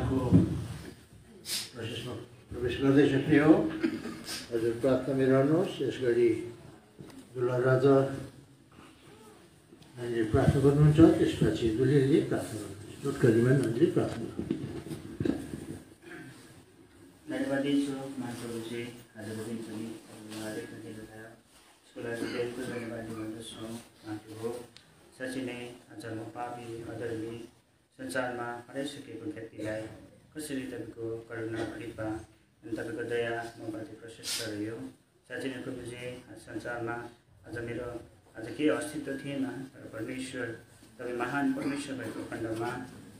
प्रार्थनाको प्रोसेसमा प्रवेश गर्दैछौँ हो। हजुर प्रार्थनामा रहनुहोस्। यसगरी दुलाल राजा नानीले प्रार्थना गर्नुहुन्छ, त्यसपछि दुलीले प्रार्थना गर्नुहुन्छ। चोटकरीमा नानीले प्रार्थना धन्यवादी छु महाप्रभुजी, आजको दिन पनि उहाँले दिनुभयो, यसको लागि धेरै धन्यवादी भन्दछौँ महाप्रभु। साँच्चै नै आज म पापी अधर्मी संसारमा हराइसकेको व्यक्तिलाई कसरी तपाईँको करुणा कृपा अनि तपाईँको दया ममाथि प्रशस्त रह्यो। साँच्चै नै प्रभुजी, संसारमा आज मेरो आज केही अस्तित्व थिएन, तर परमेश्वर तपाईँ महान परमेश्वर भएको खण्डमा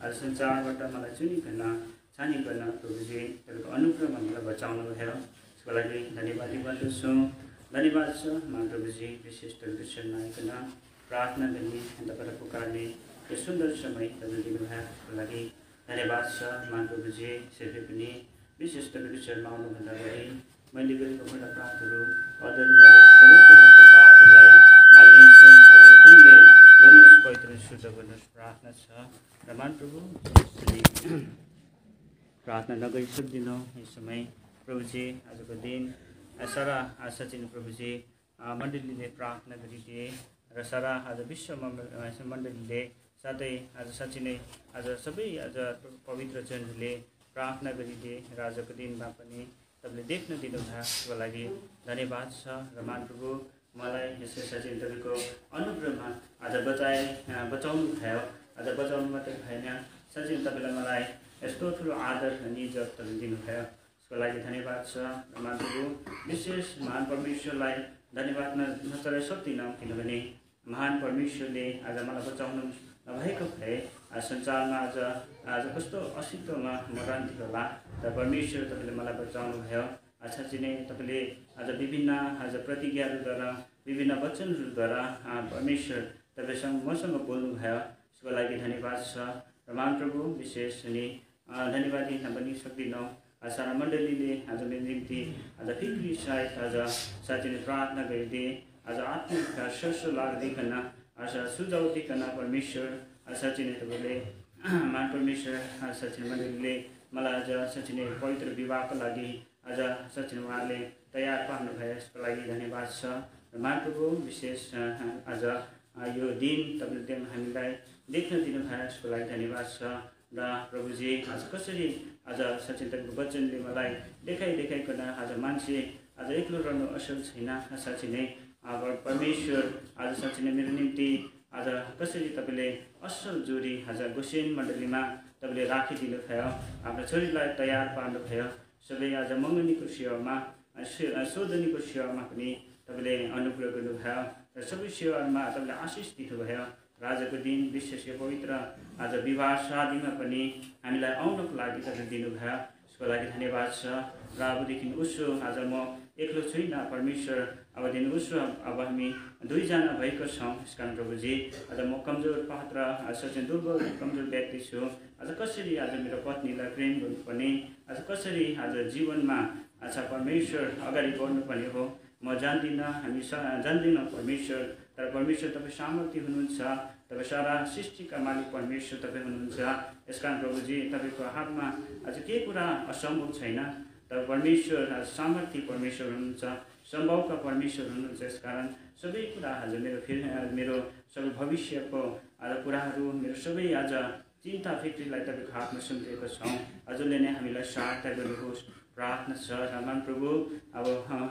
आज संसारबाट मलाई चुनिकन छानिकन प्रभुजी तपाईँको अनुग्रहमा मलाई बचाउनु भयो। यसको लागि धन्यवादी भन्दछु। धन्यवाद छ महाप्रभुजी, विशेष तपाईँको शरणाइकन प्रार्थना गर्ने तपाईँलाई पुकार्ने यो सुन्दर समय तपाईँ दिनुभयो, त्यसको लागि धन्यवाद छ महाप्रभुजी। यसरी पनि विशेष तपाईँको शरणमा आउनुभन्दा अगाडि मैले गरेको खुला पापहरू अदरहरू सबै प्रकारको पापहरूलाई मानिलिन्छु। हजुर कुनले धन्नुहोस्, पवित्र शुद्ध गर्नुहोस् प्रार्थना छ। र महाप्रभु प्रार्थना नगरी सक्दिनौँ यस समय प्रभुजी। आजको दिन सारा साँच्चै प्रभुजी मण्डलीले प्रार्थना गरिदिए र सारा आज विश्व मण्डलीले साथै आज साँच्चै नै आज सबै आज पवित्र जनहरूले प्रार्थना गरिदिए र आजको दिनमा पनि तपाईँले देख्न दिनुभयो, त्यसको लागि धन्यवाद छ। र महाप्रभु मलाई यसै साँच्चै तपाईँको अनुग्रहमा आज बचाउनु भयो। आज बचाउनु मात्रै भएन, साँच्चै तपाईँले मलाई यस्तो ठुलो आदर अनि इज्जत तपाईँले दिनुभयो, त्यसको लागि धन्यवाद छ। र महाप्रभु विशेष महान परमेश्वरलाई धन्यवाद नचलाई सक्दिनँ, किनभने महान परमेश्वरले आज मलाई बचाउनु नभएको भए संसारमा आज कस्तो अस्तित्वमा म रहन्थेँ होला। तर परमेश्वर तपाईँले मलाई बचाउनु भयो। साँच्चै नै तपाईँले आज विभिन्न आज प्रतिज्ञाहरूद्वारा विभिन्न वचनहरूद्वारा परमेश्वर तपाईँसँग मसँग बोल्नुभयो, त्यसको लागि धन्यवाद छ। र महाप्रभु विशेष अनि धन्यवादी नभनी सक्दिनौँ। सारा मण्डलीले आज मेरो निम्ति आज फिक्री सायद आज साँच्चै नै प्रार्थना गरिदिए, आज आत्मिक सरसो लाग्दिकन आज सुझाउ दिकन परमेश्वर साँच्चै नै तपाईँले महान परमेश्वर साँच्चै मण्डलीले मलाई आज साँच्चै नै पवित्र विवाहको लागि आज साँच्चै नै उहाँले तयार पार्नुभयो, यसको लागि धन्यवाद छ। र महाप्रभु विशेष आज यो दिन तपाईँले हामीलाई देख्न दिनुभयो, यसको लागि धन्यवाद छ। र प्रभुजी आज कसरी आज साँच्चै तपाईँको वचनले मलाई देखाइकन आज मान्छे आज एक्लो रहनु असल छैन। साँच्चै नै अब परमेश्वर आज साँच्चै नै मेरो निम्ति आज कसरी तपाईँले असल जोडी आज गोसेन मण्डलीमा तपाईँले राखिदिनु भयो, आफ्नो छोरीलाई तयार पार्नुभयो। सबै आज मङ्गनीको सेवामा शोधनीको सेवामा पनि तपाईँले अनुग्रह गर्नुभयो र सबै सेवामा तपाईँले आशिष दिनुभयो। र आजको दिन विशेष पवित्र आज विवाह शादीमा पनि हामीलाई आउनको लागि तपाईँले दिनुभयो, यसको लागि धन्यवाद छ। र अबदेखि उसो आज म एक्लो छुइनँ, परमेश्वर अबदेखि उसो अब हामी दुईजना भएको छौँ। यस कारण प्रभुजी आज म कमजोर पात्र साँच्चै दुर्बल कमजोर व्यक्ति छु। आज कसरी आज मेरो पत्नीलाई प्रेम गर्नुपर्ने, आज कसरी आज जीवनमा आज परमेश्वर अगाडि बढ्नुपर्ने हो म जान्दिनँ, हामी जान्दैनौँ परमेश्वर। तर परमेश्वर तपाईँ सामर्थ्य हुनुहुन्छ, तपाईँ सारा सृष्टिका मालिक परमेश्वर तपाईँ हुनुहुन्छ। यस कारण प्रभुजी तपाईँको हातमा आज केही कुरा असम्भव छैन। तर परमेश्वर आज सामर्थ्य परमेश्वर हुनुहुन्छ, सम्भवका परमेश्वर हुनुहुन्छ। यस कारण सबै कुरा आज मेरो सबै भविष्यको आज कुराहरू मेरो सबै आज चिन्ता फिक्रीलाई तपाईँको हातमा सुम्पिएको छौँ। हजुरले नै हामीलाई सहायता गर्नुहोस् प्रार्थना छ। रामान प्रभु अब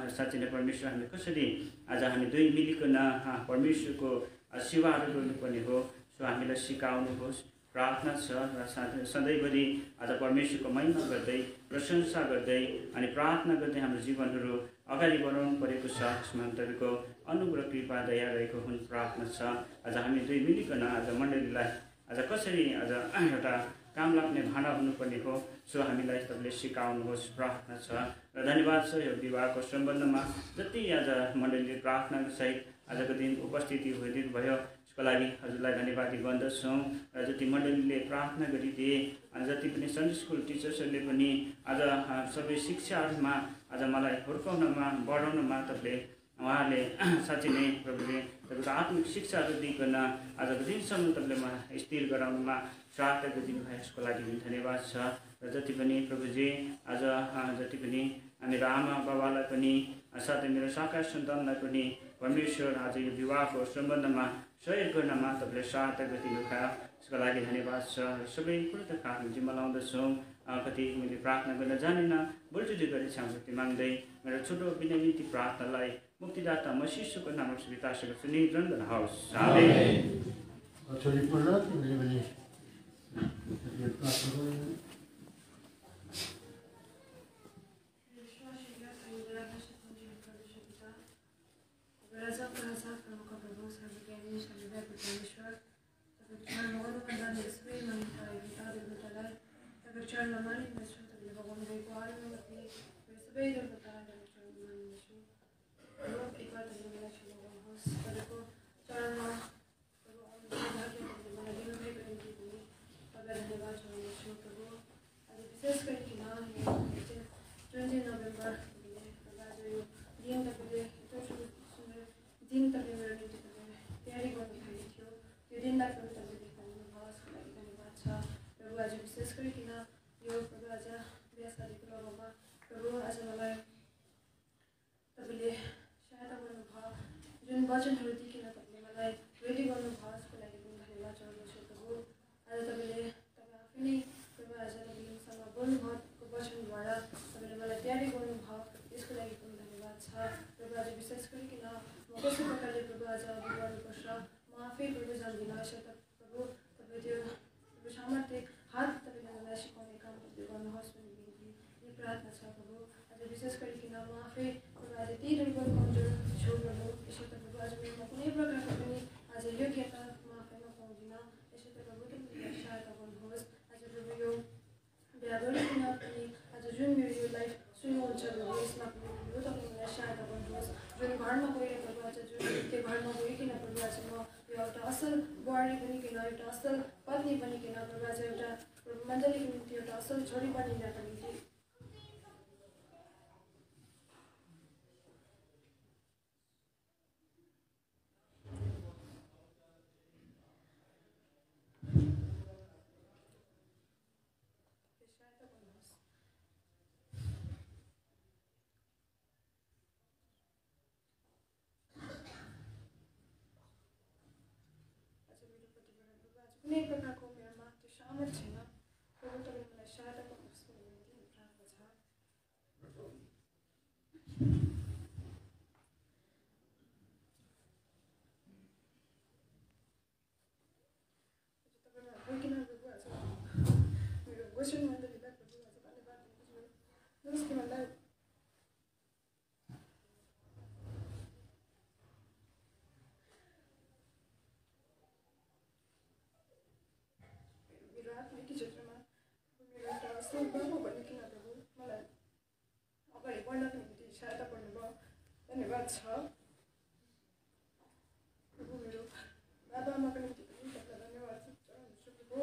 साँच्चै नै परमेश्वर हामी कसरी आज हामी दुई मिलिकन परमेश्वरको सेवाहरू गर्नुपर्ने हो, सो हामीलाई सिकाउनुहोस् प्रार्थना छ। र सधैँभरि आज परमेश्वरको महिमा गर्दै प्रशंसा गर्दै अनि प्रार्थना गर्दै हाम्रो जीवनहरू अगाडि बढाउनु परेको छ। यसमा तपाईँको अनुग्रह कृपा दया रहेको हुन् प्रार्थना छ। आज हामी दुई मिलिकन आज मण्डलीलाई आज कसरी आज एउटा काम लाग्ने भाँडा हुनुपर्ने हो, सो हामीलाई तपाईँले सिकाउनुहोस् प्रार्थना छ। र धन्यवाद छ यो विवाहको सम्बन्धमा जति आज मण्डलीले प्रार्थना सहित आजको दिन उपस्थिति भइदिनु भयो, यसको लागि हजुरलाई धन्यवादी भन्दछौँ। र जति मण्डलीले प्रार्थना गरिदिए, जति पनि सन्डे स्कुल टिचर्सहरूले पनि आज सबै शिक्षाहरूमा आज मलाई हुर्काउनमा बढाउनमा तपाईँले उहाँले साँच्चै नै प्रभुले तपाईँको आत्मिक शिक्षाहरू दिइकन आजको दिनसम्म तपाईँले मलाई स्थिर गराउनुमा सहायता गरिदिनु भयो, यसको लागि पनि धन्यवाद छ। र जति पनि प्रभुजी आज जति पनि मेरो आमा बाबालाई पनि साथै मेरो साकार सन्तानलाई पनि परमेश्वर आज यो विवाहको सम्बन्धमा सहयोग गर्नमा तपाईँले सहायता गरिदिनुभयो। त्यसको लागि धन्यवाद छ। सबै कुरो त आफ्नो जिम्मा लाउँदछौँ। कति मैले प्रार्थना गर्न जानेन, बोल्चुटी गरी क्षमाशक्ति माग्दै मेरो छोटो विनम्र प्रार्थनालाई मुक्तिदाता मसीहको नाममा स्वीकार सुनिरहनु होस्। आमेन। छोरी पढ्न तिमीले पनि प्रार्थना गर्नु। वचनहरू दिइकन तपाईँले मलाई रेडी गर्नुभयो, त्यसको लागि पनि धन्यवाद चढाउँछु प्रभु। आज तपाईँले तपाईँ आफै नै प्रभु आज तपाईँले मसँग बोल्नुभयो, वचनद्वारा तपाईँले मलाई तयारी गर्नुभयो, त्यसको लागि पनि धन्यवाद छ प्रभु। आज विशेष गरिकन म कस्तो प्रकारले प्रभु आज अघि बढ्नुपर्छ म आफै प्रभु जान्दिनँ। यसो त प्रभु तपाईँ त्यो प्रभु सामर्थ्य हात तपाईँले मलाई सिकाउने काम तपाईँले गर्नुहोस् भन्ने बिन्ती यो प्रार्थना छ प्रभु। आज विशेष गरिकन म आफै प्रभु आज त्यही दुर्बल कमजोर छु प्रभु। यसो त प्रभु आज मेरोमा कुनै प्रकारको पनि आज योग्यता म आफैमा पाउँदिनँ। यसो त प्रभु तपाईँले सहायता गर्नुहोस्। आज प्रभु यो बिहा गरिकन पनि आज जुन मेरो यो लाइफ सुन्नुहुन्छ प्रभु यसमा पनि प्रभु तपाईँले मलाई सहायता गर्नुहोस्। जुन घरमा गएर प्रभु आज जुन त्यो घरमा गइकन प्रभु आज म यो एउटा असल बुहारी बनिकन एउटा असल पत्नी बनिकन प्रभु आज एउटा प्रभु मण्डलीको निम्ति एउटा असल छोरी बनिनको निम्ति कुनै प्रकारको मेरोमा त्यो सामर्थ छैन प्रभु तपाईँले मलाई सहायता गर्नुहोस् भन्ने बिन्ती प्रार्थना छ। तपाईँलाई गइकन प्रभु आज मेरो वचन मण्डलीलाई प्रभु आज धन्यवाद दिनुहोस् कि मलाई बाबु भनिकन प्रभु मलाई अगाडि बढ्नको निम्ति सहायता गर्नुभयो, धन्यवाद छ प्रभु। मेरो बाबा आमाको निम्ति पनि तपाईँलाई धन्यवाद चढाउँछु प्रभु।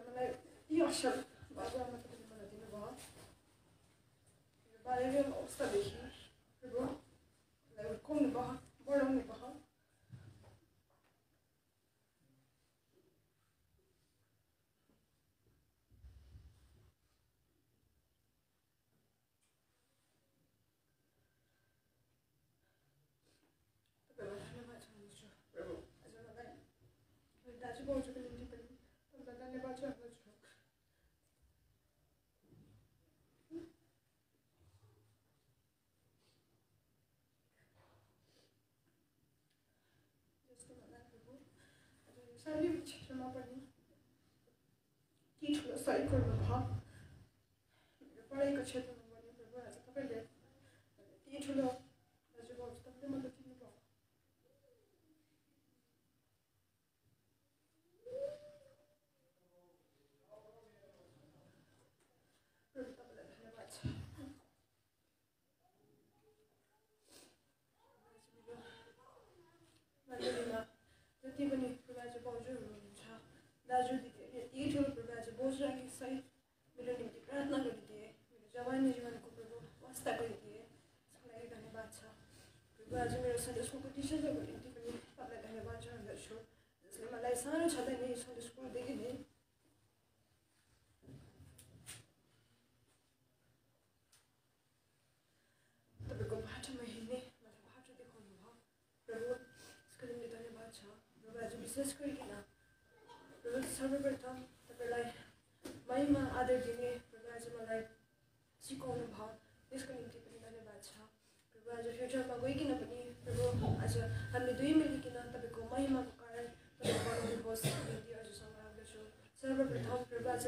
मलाई यी असल बाबु आमा तपाईँले मलाई दिनुभयो यो बाल्यकाल अवस्थादेखि प्रभु मलाई हुर्काउनु भयो, बढाउनु भयो। दाजुभाउजूको निम्ति पनि तपाईँलाई धन्यवाद चढाउँछु। जसले मलाई प्रभु आज यो शारीरिक क्षेत्रमा पनि के ठुलो सहयोग गर्नुभयो, मेरो पढाइको क्षेत्रमा पनि प्रभु आज तपाईँले के ठुलो दाजुभाउजू तपाईँले मद्दत दिनुभयो। जति पनि प्रभु भाउजूहरू हुनुहुन्छ, दाजु दिदीहरूले यति ठुलो प्रभु बोझ राखी सहित मेरो निम्ति प्रार्थना गरिदिए, मेरो जवानी जीवनको प्रभु वास्ता गरिदिए, त्यसको लागि धन्यवाद छ प्रभु। आज मेरो सन्डे स्कुलको टिचरहरूको निम्ति पनि तपाईँलाई धन्यवाद चढाउँदछु, जसले मलाई सानो छँदा नै सन्डे स्कुलदेखि नै विशेष गरिकन प्रभु सर्वप्रथम तपाईँलाई महिमा आदर दिने प्रभु आज मलाई सिकाउनु भयो त्यसको निम्ति पनि धन्यवाद छ प्रभु। आज फ्युचरमा गइकन पनि प्रभु आज हामीले दुई मिलिकन तपाईँको महिमाको कारण तपाईँ बनाउनुहोस् निम्ति हजुरसँग लाग्दछु। सर्वप्रथम प्रभु आज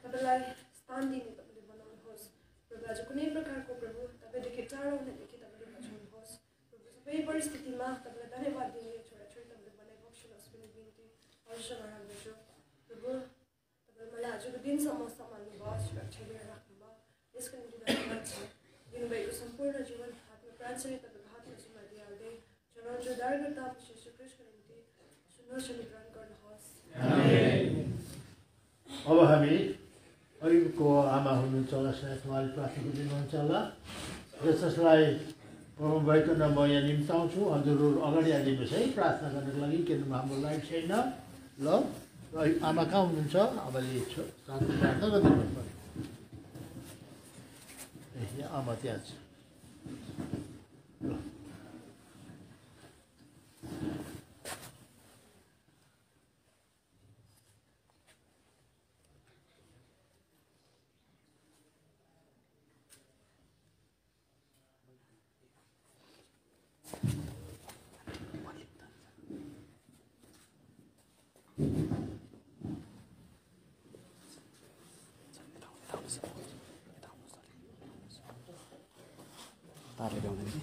तपाईँलाई स्थान दिने तपाईँले बनाउनुहोस् प्रभु। आज कुनै प्रकारको प्रभु तपाईँदेखि टाढो हुनेदेखि तपाईँले बचाउनुहोस् प्रभु। सबै परिस्थितिमा तपाईँलाई धन्यवाद दिने छोराछोरी तपाईँले बनाइ बक्सिनुहोस् पनि बिन्ती हजुरसँग लाग्दछु प्रभु। तपाईँले मलाई आजको दिनसम्म सम्हाल्नु भयो, सुरक्षा दिएर राख्नुभयो, यसको निम्ति धन्यवाद छ। दिनुभएको सम्पूर्ण जीवन आफ्नो प्राणसहित तपाईँको हातमा जिम्मा दिइहाल्दै चलाउँछु उद्धारकर्ता यीशु ख्रीष्टको निम्ति सुन्नुहोस् अनि ग्रहण गर्नुहोस्। अब हामी अहिलेको आमा हुनुहुन्छ होला, सायद उहाँले प्रार्थना दिनुहुन्छ होला। जसलाई प्रभु भइकन म यहाँ निम्ताउँछु, हजुरहरू अगाडि आइदिनुहोस् है प्रार्थना गर्नको लागि, किनभने हाम्रो लाइफ छैन। ल आमा कहाँ हुनुहुन्छ? अबले साथी प्रार्थना गरिदिनु पर्यो। यहाँ आमा त्यहाँ छ। तारले ल्याउँदैन कि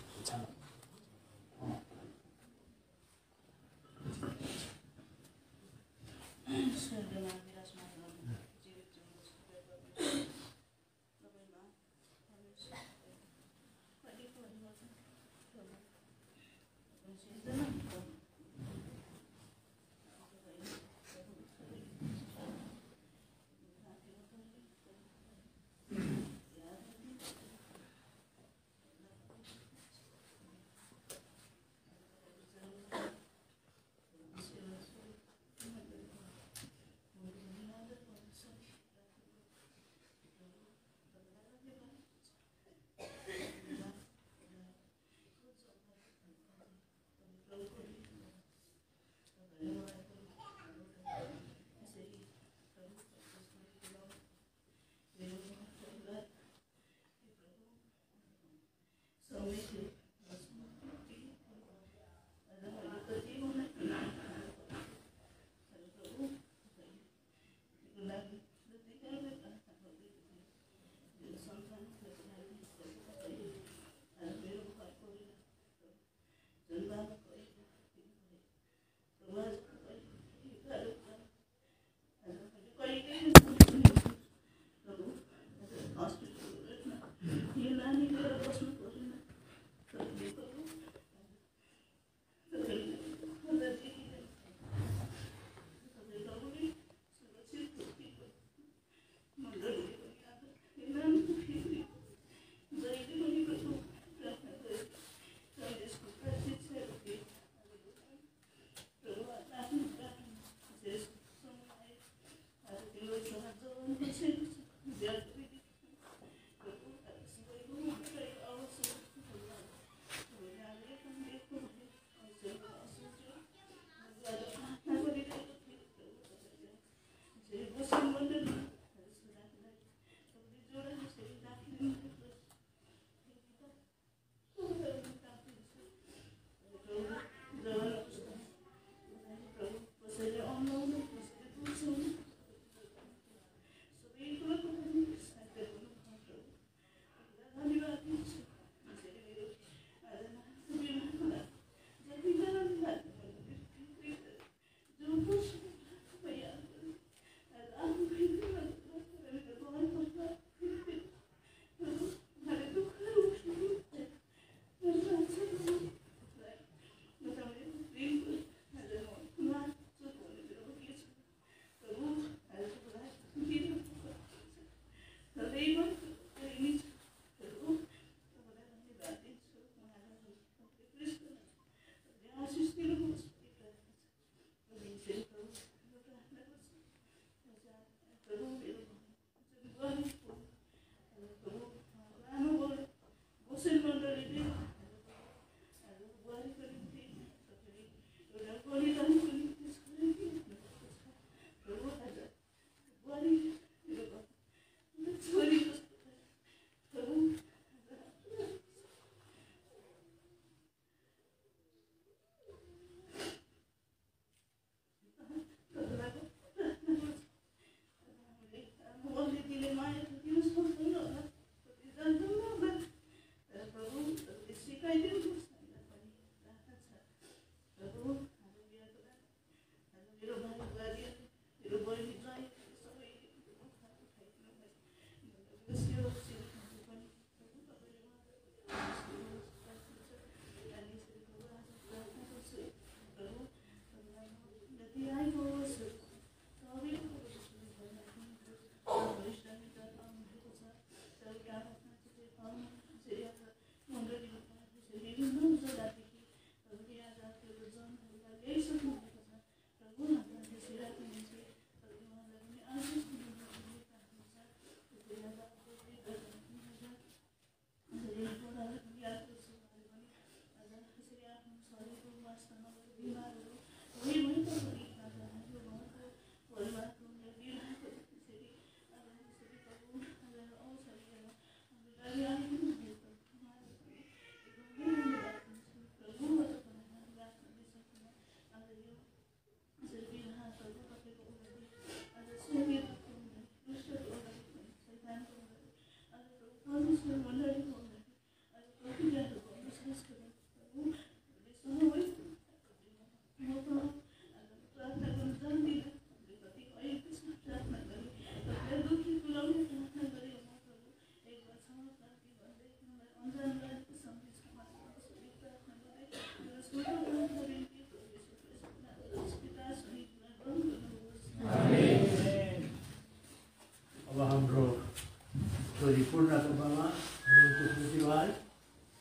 छोरी पूर्णको बाबा हुनुहुन्छ स्मृति भाइ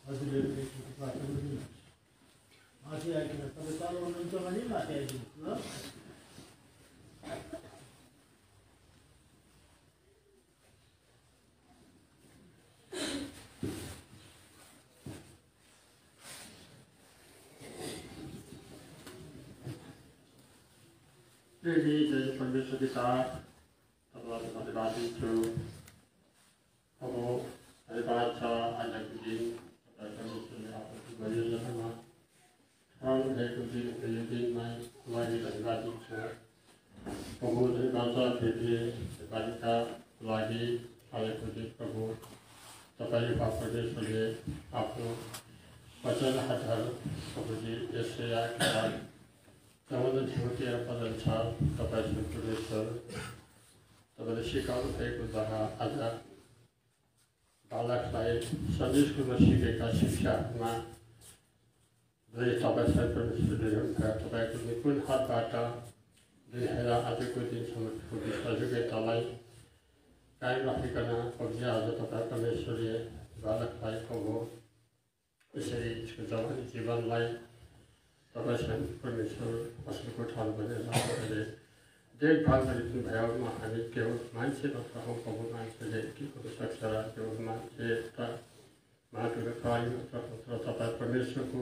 हजुरले पनि एकचोटि प्रार्थना गरिदिनुहोस्। माथि आइकन तपाईँ तल हुनुहुन्छ भने माथि आइदिनुहोस् ल। जय परमेश्वर पिता तपाईँलाई धन्यवाद दिन्छु। अब धन्यवाद छ आजको दिन परमेश्वरले आफ्नो परियोजनामा भएको दिन यो दिनमा लागि धन्यवाद दिन्छु। प्रभु धन्यवाद छ फेरि बालिका लागि आजको दिन प्रभु तपाईँ परमेश्वरले आफ्नो वचन आधार प्रभुजी यसै किताब 14 पदन छ। तपाईँ परमेश्वर तपाईँले सिकाउनु भएको द्वारा आज बालकलाई सन्देश स्कुलमा सिकेका शिक्षाहरूमा तपाईँ परमेश्वरले तपाईँको निपुण हातबाट देखेर आजको दिनसम्मको विश्वासयोग्यतालाई कायम राखिकन पब्जी आज तपाईँ परमेश्वरले बालकलाई प्रभु यसरी यसको जवानी जीवनलाई तपाईँ परमेश्वर असलको ठाउँ भनेर तपाईँले देखभाल गरिदिनु भएमा हामी केवल मान्छे मात्र हौँ। प्रभु मान्छेले के गर्नु सक्छ र केवल मान्छे एउटा माटो र प्राणी मात्र र तपाईँ परमेश्वरको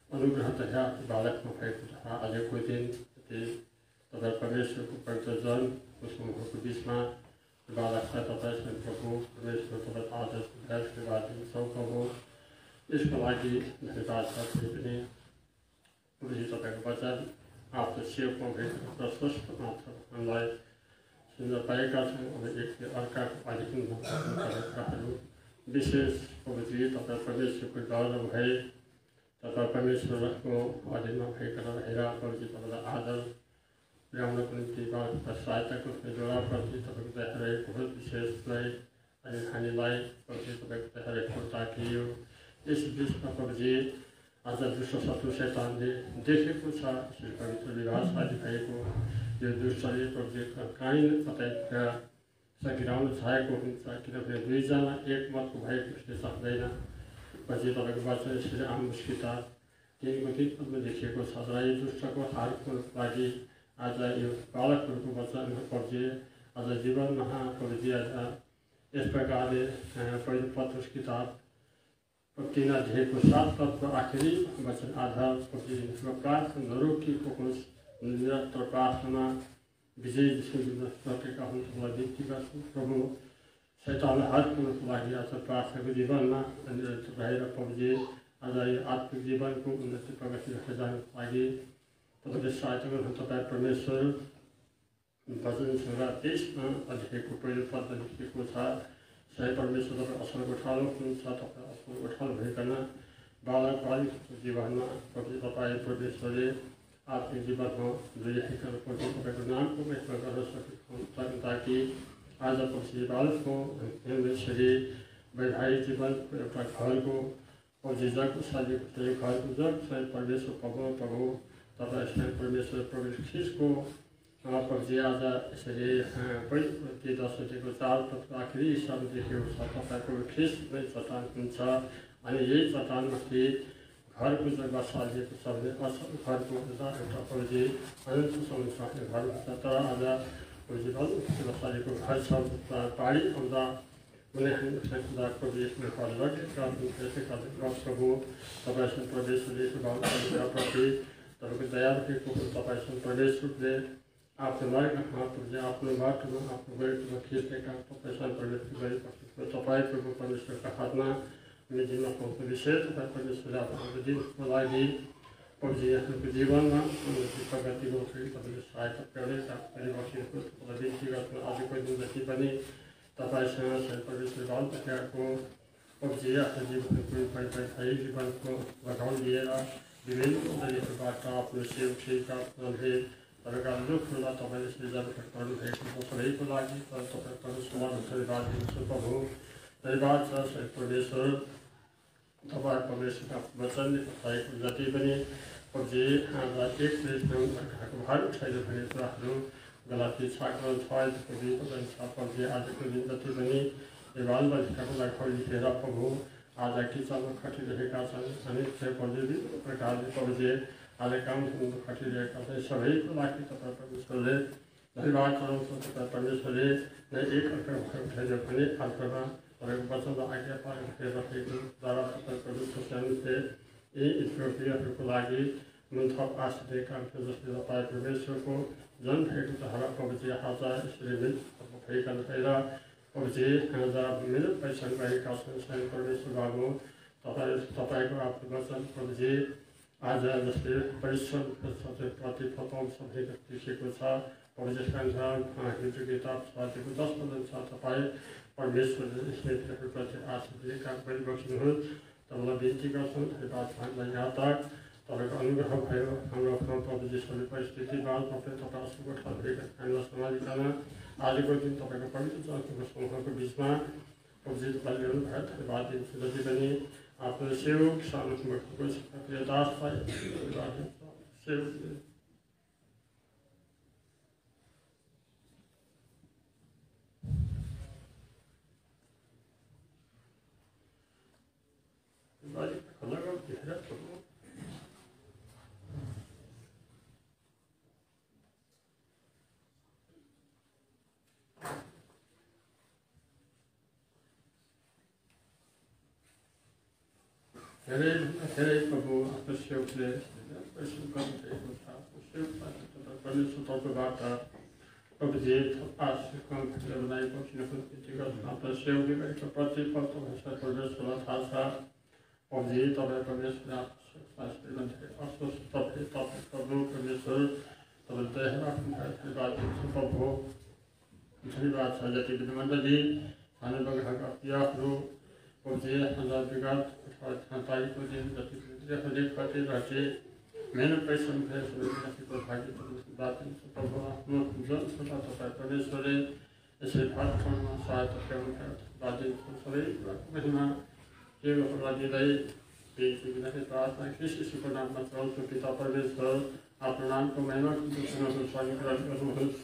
अनुग्रह तथा बालकमा भएको छ। आजको दिन तपाईँ परमेश्वरको प्रजन उसको बिचमा बालकलाई तपाईँ प्रभु परमेश्वर तपाईँ आदर्श दिन्छौँ। प्रभु यसको लागि धन्यवाद छ। पनि प्रभुजी तपाईँको वचन आफ्नो सेवकमा भएको प्रशस्त मात्र हामीलाई सुन्न पाएका छौँ। अब एक अर्काको अधिकहरू विशेष प्रभुजी तपाईँ परमेश्वरको डर भए तपाईँ परमेश्वरको अधीनमा भएका रहेर प्रभुजी तपाईँलाई आदर ल्याउनको निम्ति सहायताको जोडाप्रति तपाईँको देखाइरहेको विशेषलाई अनि हामीलाई प्रभुजी तपाईँको देखाइरहेको ताकि यस बिचमा प्रभुजी आज दुष्ट शत्रु शैतानले देखेको छ पवित्र विवाह आदि भएको यो दुष्टले प्रभुजी काहीँ कतै गिराउन चाहेको हुन्छ। किनभने दुईजना एक मतको भएको उसले सक्दैन। पछि तपाईँको वचन यसरी आमुस किताब 3को 3 पदमा लेखिएको छ र यो दुष्टको हारको लागि आज यो बालकहरूको वचन प्रभुजी आज जीवनमा प्रभुजी आज यस प्रकारले पहिलो पत्रुस किताब 3 अध्यायको 7 पदको आखिरी वचन आधार प्रार्थना नरोकिएको होस्। निरन्तर प्रार्थना विजय सकेका हुनुहुन्छ विन्ती गर्छु। प्रभु शैतानलाई हटाउनको लागि आज प्रार्थनाको जीवनमा रहेर प्रभुजी आज यो आत्मिक जीवनको उन्नति प्रगति गरेर जानको लागि तपाईँले सहायता गर्नु। तपाईँ परमेश्वर वचन 23 अध्यायको पहिलो पदमा लेखिएको छ सही परमेश्वर तपाईँ असलको ठाउँ हुनुहुन्छ। तपाईँ असलको ठाउँ भइकन बालक बालिकाको जीवनमा प्रति तपाईँ परमेश्वरले आत्मिक जीवनमा जोडिरहेका प्रति तपाईँको नामको महिमा गर्न सक्नु ताकि आज पछि बालकको यसरी वैवाहिक जीवनको एउटा घरको जगको शैलीको घरको जग सही परमेश्वर प्रभु तपाईँ सही परमेश्वर प्रभु ख्रिस्टको प्रभुजी आज यसरी पहिलो 10 4 पदको आखिरी हिस्सामा देखेको छ। तपाईँको ख्रिस्ट नै चट्टान हुन्छ अनि यही चट्टानमाथि घरको जग्गा सालिएको छ भने असल घरको एउटा प्रभुजी अनन्तसम्म सक्ने घर हुन्छ। तर आज प्रभुजी सालिएको घर छ पाडी आउँदा कुनै कुरा प्रभु यसमा घर लगेका त्यसै कारण प्रभु तपाईँसँग परमेश्वरले प्रति तपाईँको दया राखेको तपाईँसँग परमेश्वरले आफ्नो मार्गमा प्रभुजी आफ्नो बाटोमा आफ्नो गैरमा खिच्नेका तपाईँसँग परमेश्वर गरिबसेको तपाईँको परमेश्वरका हातमा कुनै दिनमा पाउँछ विशेष तपाईँ परमेश्वरले आफ्नो दिनको लागि प्रभुजी आफ्नो जीवनमा उन्नति प्रगतिको तपाईँले सहायता गरिबसेको तपाईँलाई बिन्ती गर्छु। आजको दिन जति पनि तपाईँसँग परमेश्वर बालबच्चाको प्रभुजी आफ्नो जीवनको वैवाहिक जीवनको लगाउन लिएर विभिन्न तरिकाबाट आफ्नो सेवकले तपाईँका दुःखलाई तपाईँले सृजना गर्नुभएको सबैको लागि तपाईँ परमेश्वरमा धन्यवाद दिन्छु। प्रभु धन्यवाद छ परमेश्वर तपाईँ परमेश्वरका वचनले बताएको जति पनि प्रभुजी एक घरको भार उठाइदियो भन्ने कुराहरू गलाती 6:6 प्रभुजी आजको दिन जति पनि बालबालिकालाई खरिदेर प्रभु आज किचनमा खटिरहेका छन् अनेक सेवकहरूले विभिन्न प्रकारले प्रभुजी आज काम खटिरहेका छन् सबैको लागि तपाईँ परमेश्वरले धन्यवाद चढाउँछ। तपाईँ परमेश्वरले एक उठाइदियो भने आत्मा तपाईँको वचनमा आज्ञा पारेको द्वारा तपाईँ परमेश्वरले यी इथियोपियाहरूको लागि थप आश दिएका हुन्छ जसले तपाईँ परमेश्वरको जन भएको धारा प्रभुजी आज यसरी भएका भएर प्रभुजी आज मेरो पैसा गएका छन् स्वयं परमेश्वर बाबु तपाईँको आफ्नो वचन प्रभुजी आज जसले परिश्रम प्रतिफल पाउँछ भनेको लेखेको छ। प्रभुजी हिजो किताब साथीको 10 वचन छ। तपाईँ परमेश्वरले स्मृतिहरूप्रति आश दिएका गरिबस्नुहोस्। तपाईँलाई बिन्ती गर्छौँ धन्यवाद यहाँ तक तपाईँको अनुग्रह भयो हाम्रो प्रभुजी सबै परिस्थितिमा तपाईँ तपाईँको ठाउँमा सम्हालिकन आजको दिन तपाईँको पवित्र समूहको बिचमा प्रभुजी तपाईँले ल्याउनुभयो धन्यवाद दिन्छु। जति पनि आफ्नो सेवक सानो दासलाई सेवक धेरै प्रभु आफ्नो सेवकले परिश्रम गर्नुभएको छ। परमेश्वरतर्फबाट प्रभुजी आशिषलाई बनाइबस्नुको बिन्ती गर्छु। आफ्नो सेवकले गरेको प्रतिफल तपाईँ परमेश्वरलाई थाहा छ। प्रभुजी तपाईँ परमेश्वरले अस्वस्थ तपाईँ प्रभु परमेश्वर तपाईँ दया राख्नुभयो धन्यवाद दिन्छु प्रभु। धन्यवाद छ जति पनि मण्डली सानोबगाका क्रियाहरू प्रभुजी हजार विगत तारिखको दिन जति खटिरहेथे मेहनत परिश्रम भएको भाग्य प्रभु आफ्नो जनसभा तपाईँ परमेश्वरले यसरी भात ठाउँमा सहायता पुर्याउनुभयो दिन्छु। सबै महिमा केवललाई दिँदै प्रार्थना कृष्णको नाममा चलाउँछु। पिता परमेश्वर आफ्नो नामको महिमा स्वागत गर्नुहोस्।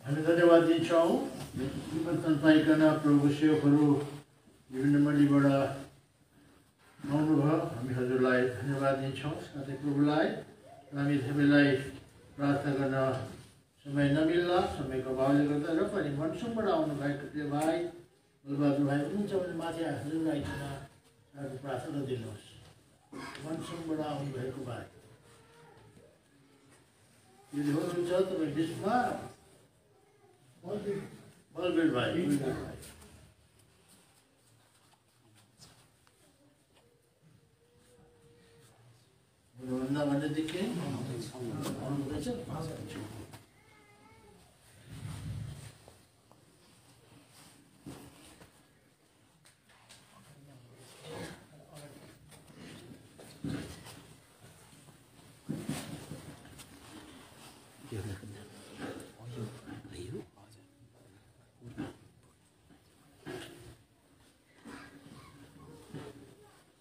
हामी धन्यवाद दिन्छौँ। निमन्त्रण पाइकन प्रभु सेवकहरू विभिन्न मण्डलीबाट आउनुभयो। हामी हजुरलाई धन्यवाद दिन्छौँ। साथै प्रभुलाई हामी सबैलाई प्रार्थना गर्न समय नमिल्ला समयको अभावले गर्दा र पनि मनसुङबाट आउनुभएको प्रिय भाइ बलबहादुर भाइ हुनुहुन्छ भने माथि हजुरलाई प्रार्थना दिनुहोस्। मनसुङबाट आउनुभएको भाइ यदि हुनुहुन्छ तपाईँ बिचमा बलबीर भाइ भन्दा भनेदेखि आउनुहुँदैछ।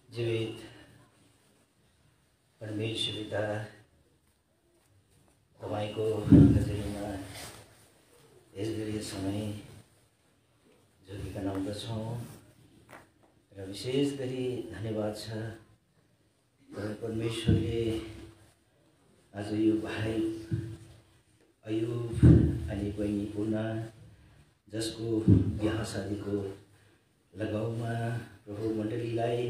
जीवित परमेश्वर पिता तपाईँको कचेरीमा यसगरी समय जोगिकन आउँदछौँ र विशेष गरी धन्यवाद छ तपाईँ परमेश्वरले आज यो भाइ अयुब अनि बहिनी पूर्णा जसको बिहा शादीको लगाउमा प्रभु मण्डलीलाई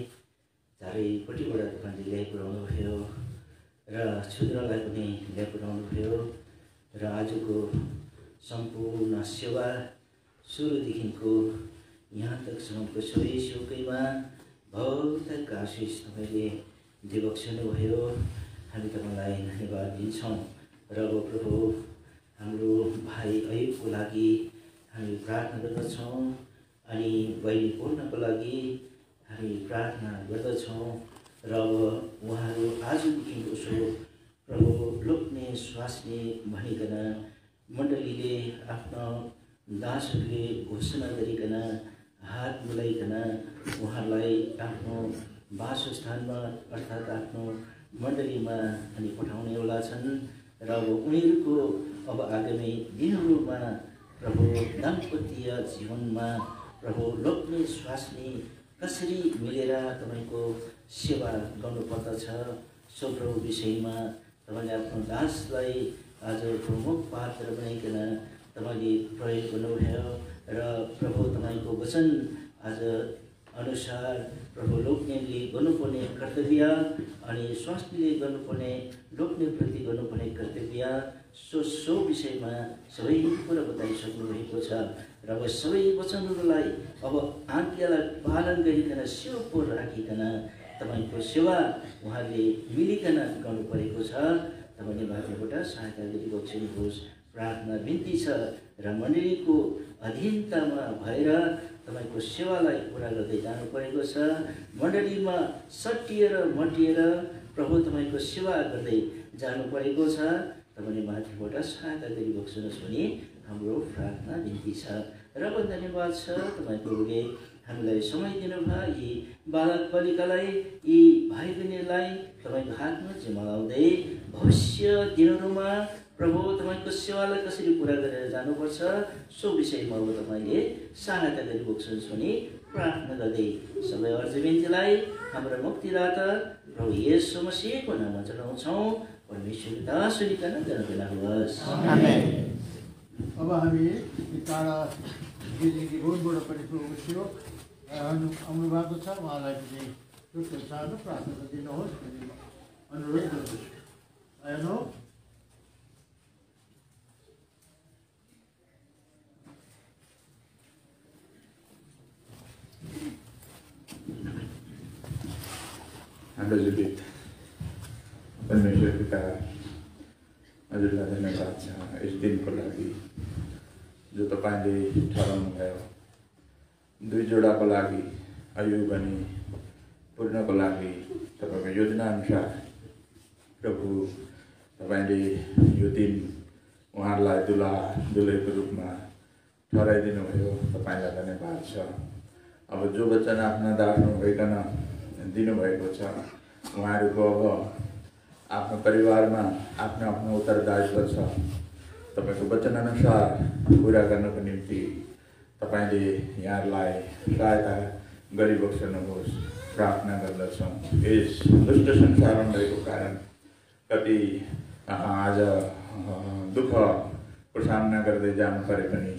चारैपट्टिबाट तपाईँले ल्याइपुर्याउनु भयो र क्षुद्रलाई पनि ल्याइपुर्याउनु भयो र आजको सम्पूर्ण सेवा सुरुदेखिको यहाँ तकसम्मको सबै सेवकैमा भौतिक आशिष तपाईँले दिइबक्सनुभयो। हामी तपाईँलाई धन्यवाद दिन्छौँ र अब प्रभु हाम्रो भाइ अयुबको लागि हामी प्रार्थना गर्दछौँ अनि बहिनी पूर्णको लागि हामी प्रार्थना गर्दछौँ र अब उहाँहरू आजदेखिको सो प्रभु लोक्ने स्वास्नी भनिकन मण्डलीले आफ्ना दासहरूले घोषणा गरिकन हात मिलाइकन उहाँहरूलाई आफ्नो वासस्थानमा अर्थात् आफ्नो मण्डलीमा अनि पठाउनेवाला छन् र अब उनीहरूको अब आगामी दिनहरूमा प्रभु दाम्पत्य जीवनमा प्रभु लोग्ने स्वास्नी कसरी मिलेर तपाईँको सेवा गर्नुपर्दछ सो प्रभु विषयमा तपाईँले आफ्नो दासलाई आज प्रमुख पात्र बनाइकन तपाईँले प्रयोग गर्नुभयो र प्रभु तपाईँको वचन आज अनुसार प्रभु लोग्नेले गर्नुपर्ने कर्तव्य अनि स्वास्नीले गर्नुपर्ने लोग्नेप्रति गर्नुपर्ने कर्तव्य सो विषयमा सबै कुरा बताइसक्नु भएको छ र अब सबै वचनहरूलाई अब आज्ञालाई पालन गरिकन सेवा राखिकन तपाईँको सेवा उहाँले मिलिकन गर्नु परेको छ। तपाईँले माथिबाट सहायता गरिबक्सिनुहोस् प्रार्थना बिन्ती छ र मण्डलीको अधीनतामा भएर तपाईँको सेवालाई पुरा गर्दै जानु परेको छ। मण्डलीमा सटिएर मटिएर प्रभु तपाईँको सेवा गर्दै जानु परेको छ। तपाईँले माथिबाट सहायता गरिबक्सिनुहोस् भनी हाम्रो प्रार्थना बिन्ती छ र पनि धन्यवाद छ तपाईँहरूले हामीलाई समय दिनुभयो। यी बालक बालिकालाई यी भाइ बहिनीलाई तपाईँको हातमा जिम्माउँदै भविष्य दिनहरूमा प्रभु तपाईँको सेवालाई कसरी पुरा गरेर जानुपर्छ सो विषयमा अब तपाईँले सहायता गरिबक्सिनुहोस् भनी प्रार्थना गर्दै सबै अर्ज बिन्तीलाई हाम्रो मुक्तिदाता प्रभु येशू मसीहको नाममा चढाउँछौँ। परमेश्वर दास सुनिकन जनकना होस्। अब हामी टाढा गिरिङकी रोडबाट पनि प्रभु थियो आउनु भएको छ। उहाँलाई पनि छुट्टो सानो प्रार्थना दिनुहोस् भन्ने अनुरोध गर्दछु। आएन हाम्रो जीवित परमेश्वर पिता हजुरलाई धन्यवाद छ यस दिनको लागि जो तपाईँले ठहराउनु भयो। 2 जोडाको लागि आयु अनि पूर्णको लागि तपाईँको योजना अनुसार प्रभु तपाईँले यो दिन उहाँहरूलाई दुला दुलहीको रूपमा ठहराइदिनु भयो। तपाईँलाई धन्यवाद छ। अब जो वचन आफ्ना दासमा भइकन दिनुभएको छ उहाँहरूको अब आफ्नो परिवारमा आफ्नो आफ्नो उत्तरदायित्व छ। तपाईँको वचनअनुसार पुरा गर्नको निम्ति तपाईँले यहाँहरूलाई सहायता गरिबक्सनुहोस् प्रार्थना गर्दछौँ। यस दुष्ट संसारमा भएको कारण कति आज दुःखको सामना गर्दै जानु परे पनि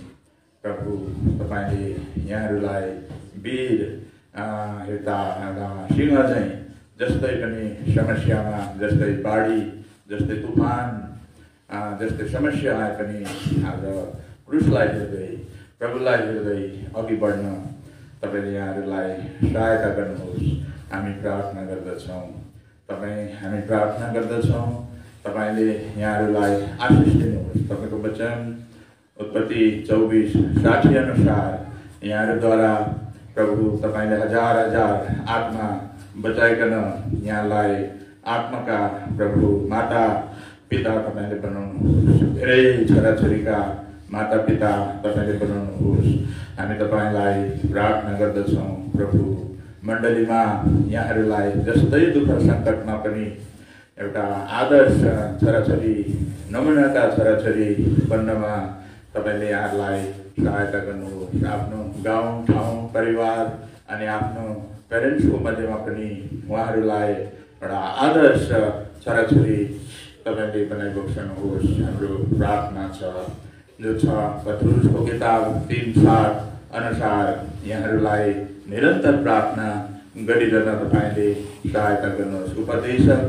प्रभु तपाईँले यहाँहरूलाई वीर एउटा सिंह चाहिँ जस्तै पनि समस्यामा जस्तै बाढी जस्तै तुफान जस्तै समस्या आए पनि आज क्रुसलाई हेर्दै प्रभुलाई हेर्दै अघि बढ्न तपाईँले यहाँहरूलाई सहायता गर्नुहोस् हामी प्रार्थना गर्दछौँ। हामी प्रार्थना गर्दछौँ तपाईँले यहाँहरूलाई आशिष दिनुहोस्। तपाईँको वचन उत्पत्ति 24:60 अनुसार यहाँहरूद्वारा प्रभु तपाईँले हजार आत्मा बचाइकन यहाँलाई आत्माका प्रभु माता पिता तपाईँले बनाउनुहोस्। धेरै छोराछोरीका माता पिता तपाईँले बनाउनुहोस्। हामी तपाईँलाई प्रार्थना गर्दछौँ प्रभु मण्डलीमा यहाँहरूलाई जस्तै दुःख सङ्कटमा पनि एउटा आदर्श छोराछोरी नमुनाका छोराछोरी बन्नमा तपाईँले यहाँहरूलाई सहायता गर्नुहोस्। आफ्नो गाउँ ठाउँ परिवार अनि आफ्नो पेरेन्ट्सको मध्येमा पनि उहाँहरूलाई एउटा आदर्श छोराछोरी तपाईँले बनाइबक्सनुहोस्। हाम्रो प्रार्थना छ जो छ पत्रुसको किताब 3:7 अनुसार यहाँहरूलाई निरन्तर प्रार्थना गरिरहन तपाईँले सहायता गर्नुहोस्। उपदेशक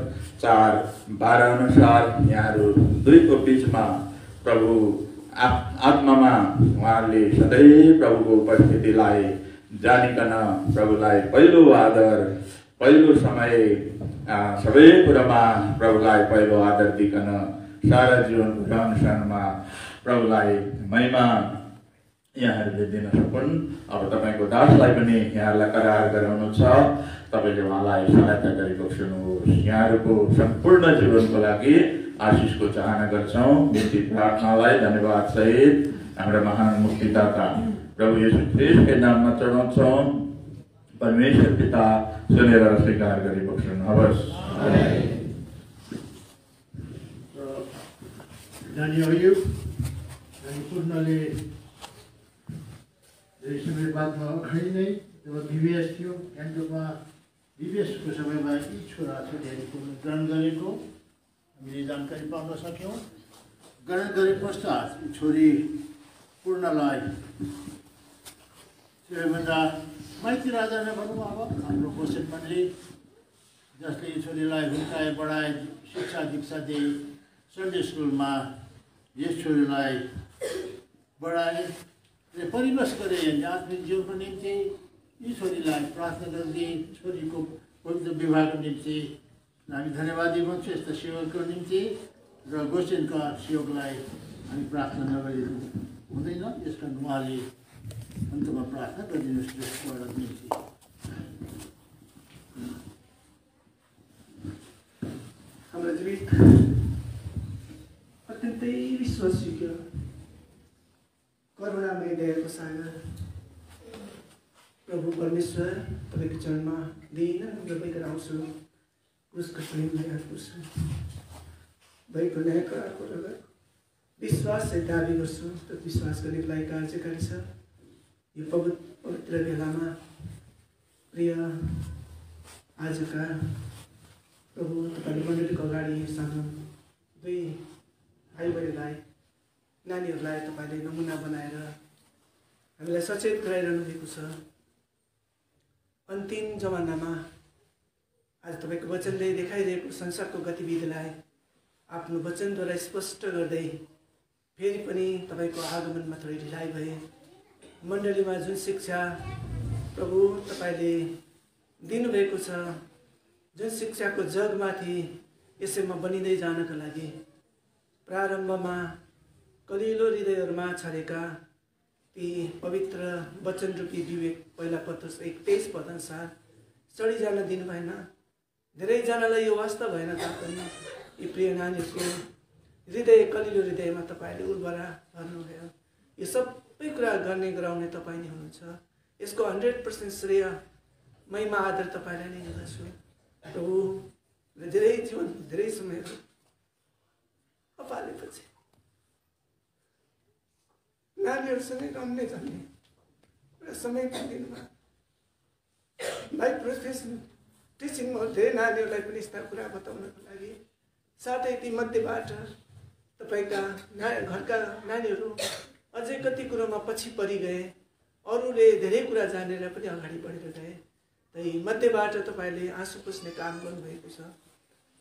4:12 अनुसार यहाँहरू दुईको बिचमा प्रभु आत्मामा उहाँहरूले सधैँ प्रभुको उपस्थितिलाई जानिकन प्रभुलाई पहिलो आदर पहिलो समय सबै कुरामा प्रभुलाई पहिलो आदर दिकन सारा जीवनको रहनसहनमा प्रभुलाई महिमा यहाँहरूले दिन सकुन्। अब तपाईँको दासलाई पनि यहाँहरूलाई करार गराउनु छ। तपाईँले उहाँलाई सहायता गरिबक्सनुहोस्। यहाँहरूको सम्पूर्ण जीवनको लागि आशिषको चाहना गर्छौँ। बिन्ती प्रार्थनालाई धन्यवाद सहित हाम्रो महान मुक्तिदाता प्रभु येशू ख्रीष्टको नाममा चढाउँछौँ। परमेश्वर पिता सुनेर स्वीकार गरिबक्सनुहोस्। नानीहरू अनि पूर्णले नेपालमा अगाडि नै जब विभेष थियो गान्तोकमा विभेषको समयमा यी छोराछोरीहरूको ग्रहण गरेको हामीले जानकारी पाउन सक्यौँ। ग्रहण गरे पश्चात छोरी पूर्णलाई सबैभन्दा माइती राजा नै भनौँ अब हाम्रो बसेन मण्डली जसले यी छोरीलाई हुर्काए बढाए शिक्षा दीक्षा दिए सन्डे स्कुलमा यस छोरीलाई बढाए र परिवेश गरे आत्मिक जीवनको निम्ति यी छोरीलाई प्रार्थना गरिदिए। छोरीको पवित्र विवाहको निम्ति हामी धन्यवादी भन्छौँ यस्ता सेवकको निम्ति र गोसेनका सेवकलाई हामी प्रार्थना नगरिनु हुँदैन। यस कारण उहाँले अन्तमा प्रार्थना गरिदिनुहोस् त्यसबाट निम्ति। हाम्रा जीवित अत्यन्तै विश्वासयोग्य करुणामय दयाको सागर प्रभु परमेश्वर तपाईँको चरणमा दिन तपाईँ कराउँछु उसको प्रेमलाई याद गर्छु। भएको न्याय कराएको रगत विश्वास चाहिँ दाबी गर्छु र विश्वास गर्नेको लागि कार्यकारी छ। यो पवित्र बेलामा प्रिय आजका प्रभु तपाईँले मण्डलीको अगाडि सानो दुई भाइ बहिनीलाई नानीहरूलाई तपाईँले नमुना बनाएर हामीलाई सचेत गराइरहनु भएको छ। अन्तिम जमानामा आज तपाईँको वचनले देखाइरहेको संसारको गतिविधिलाई आफ्नो वचनद्वारा स्पष्ट गर्दै फेरि पनि तपाईँको आगमनमा थोरै ढिलाइ भए मण्डलीमा जुन शिक्षा प्रभु तपाईँले दिनुभएको छ, जुन शिक्षाको जगमाथि यसैमा बनिँदै जानका लागि प्रारम्भमा कलिलो हृदयहरूमा छरेका ती पवित्र वचन रूपी विवेक पहिला पत्रस 1:23 अनुसार चढी जान दिनु भएन। धेरैजनालाई यो वास्तव भएन तापनि यी प्रिय नानीहरूको हृदय कलिलो हृदयमा तपाईँले उर्वरा गर्नुभयो। यो सबै कुरा गर्ने गराउने तपाईँ नै हुनुहुन्छ। यसको 100% श्रेय महिमा आदर तपाईँलाई नै गर्दछु प्रभु। धेरै जीवन धेरै समयहरू अपालेपछि नानीहरूसँगै रम्ने जाने एउटा समय दिनमा लाइफ प्रोफेसन टिचिङमा धेरै नानीहरूलाई पनि यस्ता कुरा बताउनको लागि साथै ती मध्येबाट तपाईँका घरका नानीहरू अझै कति कुरोमा पछि परि गए, अरूले धेरै कुरा जानेर पनि अगाडि बढेर गए। त्यही मध्येबाट तपाईँले आँसु पुस्ने काम गर्नुभएको छ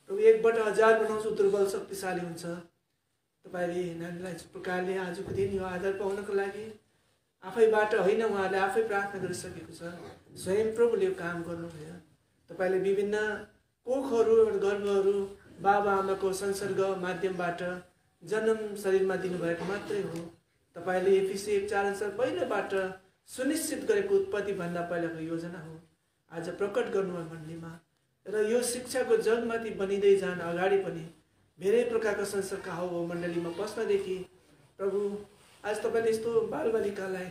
प्रभु। 1/1000 बनाउँछु दुर्बल शक्तिशाली हुन्छ। तपाईँले नानीलाई प्रकारले आजको दिन यो आदर पाउनको लागि आफैबाट होइन उहाँले आफै प्रार्थना गरिसकेको छ। स्वयं प्रभुले यो काम गर्नुभयो। तपाईँले विभिन्न कोखहरू गर्भहरू बाबा आमाको संसर्ग माध्यमबाट जन्म शरीरमा दिनुभएको मात्रै हो। तपाईँले एफिसी 1:4 अनुसार पहिलोबाट सुनिश्चित गरेको उत्पत्तिभन्दा पहिलाको योजना हो आज प्रकट गर्नुभयो मण्डलीमा। र यो शिक्षाको जगमाथि बनिँदै जान अगाडि पनि धेरै प्रकारका संसारका हाउ मण्डलीमा पस्नदेखि प्रभु आज तपाईँले यस्तो बालबालिकालाई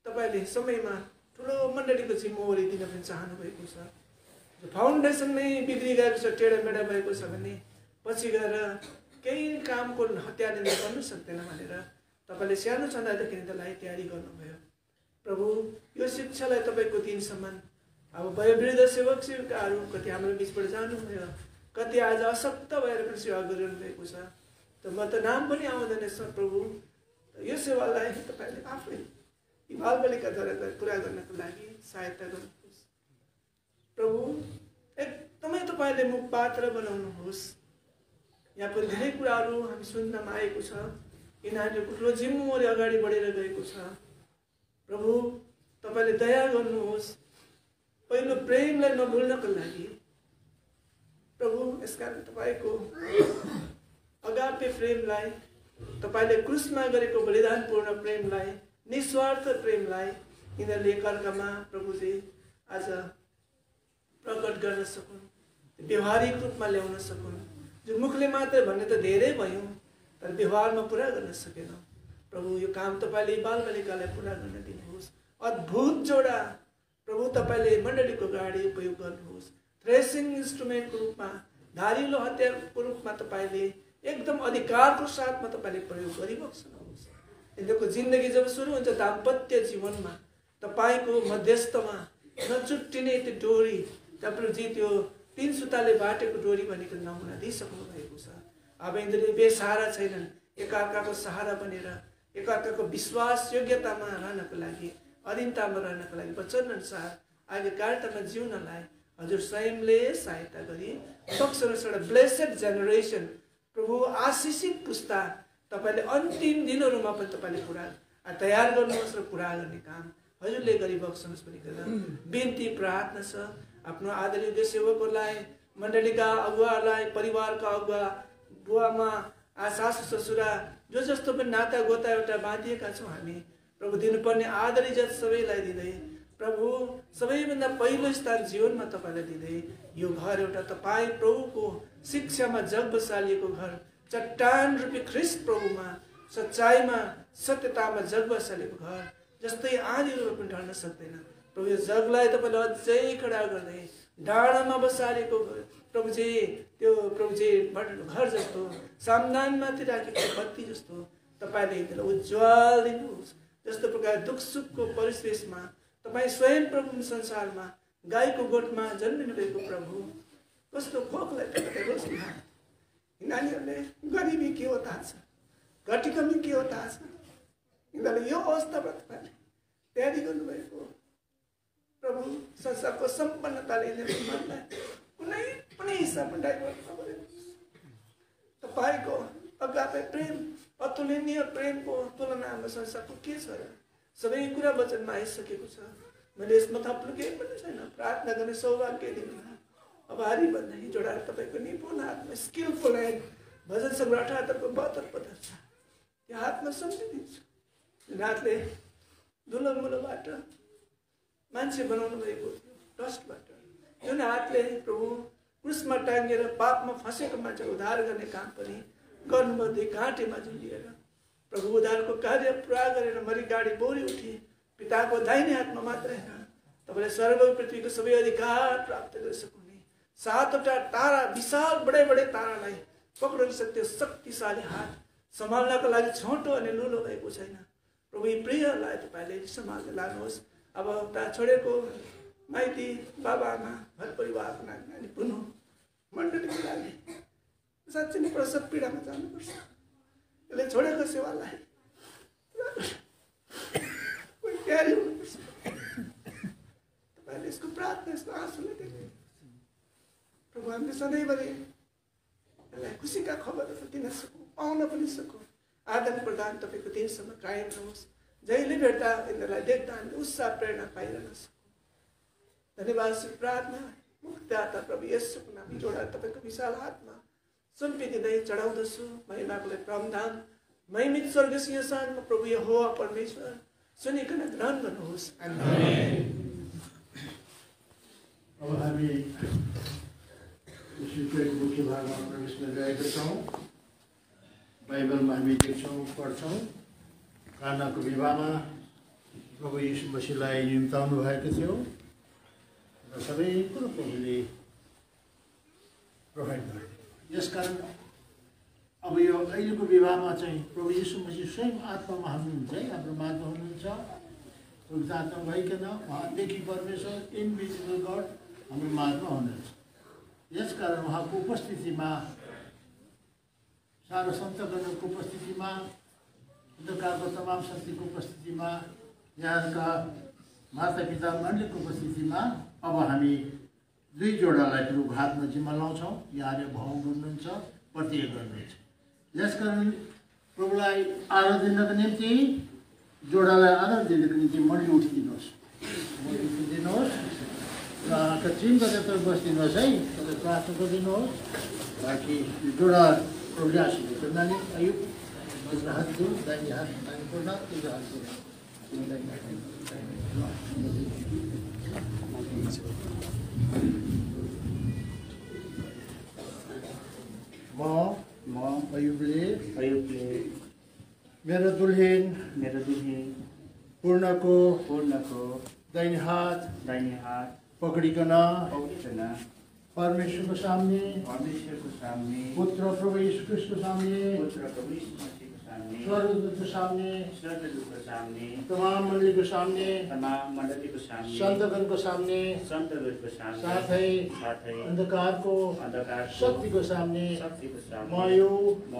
तपाईँले समयमा ठुलो मण्डलीको जिम्मेवारी दिन पनि चाहनुभएको छ। जो फाउन्डेसन नै बिग्री गएको छ, टेढामेढा भएको छ भने पछि गएर केही कामको हत्याले गर्नु सक्दैन भनेर तपाईँले सानो छँदादेखि त्यसलाई तयारी गर्नुभयो प्रभु। यो शिक्षालाई तपाईँको दिनसम्म अब वयोवृद्ध सेवक सेविकाहरू कति हाम्रो बिचबाट जानुभयो, कति आज अशक्त भएर पनि सेवा गरिरहनु भएको छ। त म त नाम पनि आउँदैन सर प्रभु। यो सेवालाई तपाईँले आफै यी बालबालिकाद्वारा पुरा गर्नको लागि सहायता गर्नुहोस् प्रभु। एकदमै तपाईँले मुख पात्र बनाउनुहोस्। यहाँ पनि धेरै कुराहरू हामी सुन्नमा आएको छ। यिनीहरूको ठुलो जिम्मेवारी अगाडि बढेर गएको छ प्रभु। तपाईँले दया गर्नुहोस् पहिलो प्रेमलाई नभुल्नको लागि प्रभु। यसकारण तपाईँको अगापे प्रेमलाई, तपाईँले क्रुसमा गरेको बलिदानपूर्ण प्रेमलाई, निस्वार्थ प्रेमलाई यिनीहरूले एकअर्कामा प्रभुजी आज प्रकट गर्न सकुन्, व्यवहारिक रूपमा ल्याउन सकुन्। जो मुखले मात्र भन्ने त धेरै भयौँ तर व्यवहारमा पुरा गर्न सकेनौँ प्रभु। यो काम तपाईँले बालबालिकालाई पुरा गर्न दिनुहोस्। अद्भुत जोडा प्रभु तपाईँले मण्डलीको गाडी उपयोग गर्नुहोस्। थ्रेसिङ इन्स्ट्रुमेन्टको रूपमा, धारिलो हतियारको रूपमा तपाईँले एकदम अधिकारको साथमा तपाईँले प्रयोग गरिबक्सनुहोस्। यिनीहरूको जिन्दगी जब सुरु हुन्छ दाम्पत्य जीवनमा तपाईँको मध्यस्थमा नचुट्टिने त्यो डोरी प्रभुजी त्यो 3 सुताले बाटेको डोरी भनेको नमुना दिइसक्नु भएको छ। अब यिनीहरूले बेसहारा छैनन्, एकअर्काको सहारा बनेर एकअर्काको विश्वास योग्यतामा रहनको लागि, अधीनतामा रहनको लागि वचन अनुसार अहिले कार्यतामा जिउनलाई हजुर स्वयंले सहायता गरी पक्षबाट ब्लेसेड जेनेरेसन प्रभु आशिषित पुस्ता तपाईँले अन्तिम दिनहरूमा पनि तपाईँले पुरा तयार गर्नुहोस् र पुरा गर्ने काम हजुरले गरी बक्सनुहोस् भनिकन बिन्ती प्रार्थना छ। आफ्नो आदरणीय सेवकहरूलाई, मण्डलीका अगुवाहरूलाई, परिवारका अगुवा, बुवामा, सासु ससुरा, जो जस्तो पनि नाता गोता एउटा बाँधिएका छौँ हामी प्रभु दिनुपर्ने आदर इज्जत सबैलाई दिँदै प्रभु सबैभन्दा पहिलो स्थान जीवनमा तपाईँलाई दिँदै यो घर एउटा तपाईँ प्रभुको शिक्षामा जग बसालिएको घर, चट्टान रूपी ख्रिस्ट प्रभुमा सच्चाइमा सत्यतामा जग बसालेको घर जस्तै आँधीहरू पनि ढल्न सक्दैन प्रभु। यो जगलाई तपाईँले अझै खडा गर्दै डाँडामा बसालेको प्रभुजी त्यो प्रभुजी घर जस्तो सामदानमाथि राखेको बत्ती जस्तो तपाईँले त्यसलाई उज्जवल दिनुहोस्। जस्तो प्रकार दुख सुखको परिवेशमा तपाईँ स्वयं प्रभु संसारमा गाईको गोठमा जन्मिनु भएको प्रभु कस्तो खोकलाई रोज नानीहरूले गरिबी के हो थाहा छ, घटी कमी के हो थाहा छ, यिनीहरूले यो अवस्थामा तपाईँले तयारी गर्नुभएको प्रभु संसारको सम्पन्नताले यिनीहरूलाई कुनै पनि हिसाबमा डाइभर्ट नगर्नुहोस्। तपाईँको अगापे प्रेम अतुलनीय प्रेमको तुलना हाम्रो संसारको के छ र? सबै कुरा वचनमा आइसकेको छ। मैले यसमा थप्नु केही पनि छैन। प्रार्थना गर्ने सौभाग्य दिनु आभारी भन्दा जोडाएर तपाईँको निपुण हातमा स्किलफुल ह्यान्ड भजन सङ्ग्रह 78 को 72 पद छ, त्यो हातमा सम्झिदिन्छु। जुन हातले धुलोमुलोबाट मान्छे बनाउनु भएको थियो, डस्टबाट, जुन हातले प्रभु क्रुसमा टाँगेर पापमा फँसेको मान्छे उद्धार गर्ने काम पनि गर्नुभयो। घाँटीमा झुलिएर प्रभु उद्धारको कार्य पुरा गरेर मरि गाडी बोरी उठी पिताको दाहिने हातमा मात्रै तपाईँले स्वर्ग पृथ्वीको सबै अधिकार प्राप्त गरिसक्ने 7वटा तारा, विशाल बडे बडे तारालाई पक्रिन सक्ने शक्तिशाली हात सम्हाल्नको लागि छोटो अनि लुलो भएको छैन। प्रभु यी प्रियलाई तपाईँले सम्हालेर लानुहोस्। अब उता छोडेको माइती बाबाआमा घर परिवारको नानी पुनः मण्डलीको लागि साँच्चै नै प्रसव पीडामा जानुपर्छ। यसले छोडेको सेवालाई क्यारी हुनुपर्छ। तपाईँले यसको प्रार्थना, यसको आँसुले देख्नु प्रभु हामीले सधैँभरि यसलाई खुसीका खबरहरू दिन सकौँ, पाउन पनि सकौँ। आदान प्रदान तपाईँको दिनसम्म कायम रहोस्। जहिले भेट्दा यिनीहरूलाई देख्दा हामीले उत्साह प्रेरणा पाइरहन सकौँ। धन्यवाद। प्रार्थना मुक्तिदाता प्रभु येशूको नाम जोडा तपाईँको विशाल हातमा सुम्पिदिँदै चढाउँदछु। महिमाको लागि प्रमधान महिमित स्वर्ग सिंहासनमा प्रभु यहोवा परमेश्वर सुनिकन ग्रहण गर्नुहोस्। अब हामी स्वीकृत मुख्य भागमा प्रवेश गरिरहेका छौँ। बाइबलमा हामी देख्छौँ, पढ्छौँ, कानाको विवाहमा प्रभु यीशु मसीहलाई निम्ताउनु भएको थियो र सबै कुरो प्रभुले प्रोभाइड गर्यो। यसकारण अब यो अहिलेको विवाहमा चाहिँ प्रभु यीशु मसीह स्वयं आत्मामा हुनुहुन्छ है, हाम्रो माझमा हुनुहुन्छ। पवित्र आत्मा भइकन उहाँदेखि परमेश्वर इन्भिजिबल गड हाम्रो माझमा हुनुहुन्छ। यसकारण उहाँको उपस्थितिमा, सारा सन्तगणको उपस्थितिमा, अन्धकारको तमाम शक्तिको उपस्थितिमा, यहाँका मातापिता मण्डलीको उपस्थितिमा अब हामी दुई जोडालाई प्रभु हातमा जिम्मा लाउँछौँ। यहाँले भाव गर्नुहुन्छ, प्रतिज्ञा गर्नुहुन्छ। यसकारण प्रभुलाई आदर दिनको निम्ति, जोडालाई आदर दिनको निम्ति मण्डली उठिदिनुहोस्, उठिदिनुहोस् र आँखा चिन गरेर तपाईँ बसिदिनुहोस् है। तपाईँ प्रार्थना गरिदिनुहोस् ताकि जोडा प्रभुले आशीर्वाद दिन्छ। नानी आयु हात दिउँ, दाहिने हात दाहिने पूर्ण, तिम्रो हात दिउँ। म अयुबले मेरो दुल्हन पूर्णको दाहिने हात पकड़िकन परमेश्वर को सामने पुत्र प्रभु यीशु क्रिस्ट को सामने सामने स्वर्गदूतको सामने स्वर्गदूतको सामने तमाम मण्डलीको सामने तमाम मण्डलीको सामने सन्तगणको सामने सन्तहरूको सामने साथै अंधकारको शक्तिको सामने शक्तिको म सामने यो म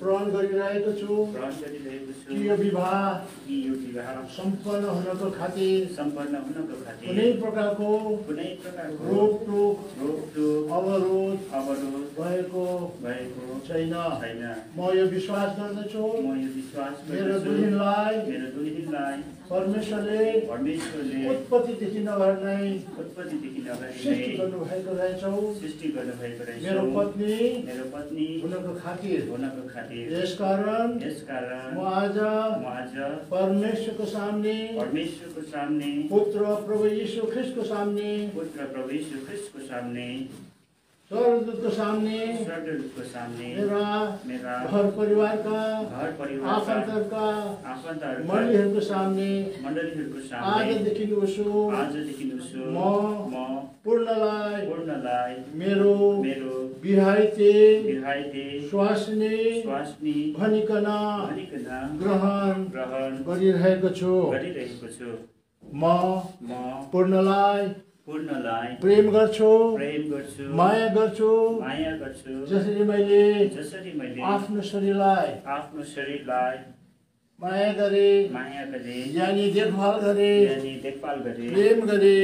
प्रण गरिरहेको छु ग्रहण गरिरहेको छु कि यो विवाह कि यो विवाह सम्पन्न हुनको खातिर सम्पन्न हुनको खातिर कुनै प्रकारको रोकटोक अवरोध भएको छैन। म यो विश्वास गर्दछु मेरो दुहिनलाई परमेश्वरले उत्पत्तिदेखि नभएर नै सृष्टि गर्नुभएको रहेछ। मेरो पत्नी हुनको खातिर यसकारण म आज परमेश्वरको सामने पुत्र प्रभु यीशु ख्रिस्टको सामने स्वर्गदूतको सामने मेरा घर परिवारका आफन्तहरूका मण्डलीहरूको सामने आजदेखि उसो म पूर्णलाई मेरो विवाहिते स्वास्नी भनिकन ग्रहण गरिरहेको छु। म पूर्णलाई प्रेम गर्छु माया गर्छु जसरी मैले आफ्नो शरीरलाई माया गरे यानी देखभाल गरे प्रेम गरे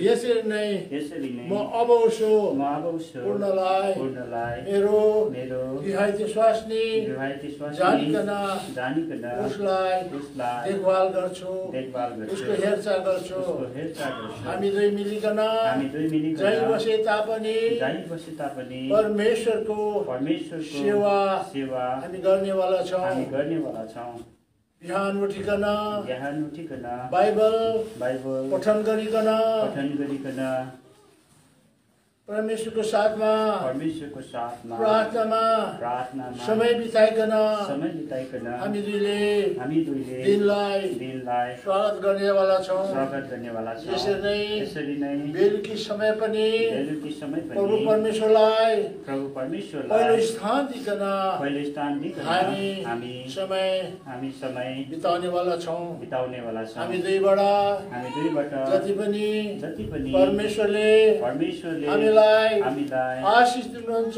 यसरी नै म अब उसो पूर्णलाई मेरो विवाहित स्वास्नी जानिकन उसलाई देखभाल गर्छु उसको हेरचाह गर्छु। हामी दुई मिलिकन जहीँ बसे तापनि परमेश्वरको सेवा हामी गर्नेवाला छौँ। बिहान उठिकन बाइबल पठन गरिकन परमेश्वरको साथमा प्रार्थनामा समय बिताइकन हामी दुईले दिनलाई स्वागत गर्नेवाला छौँ। यसरी नै बेलुकी समय पनि प्रभु परमेश्वरलाई पहिलो स्थान दिकन हामी समय बिताउनेवाला छौँ। हामी दुईबाट जति पनि परमेश्वरले हामीलाई आशिष दिनुहुन्छ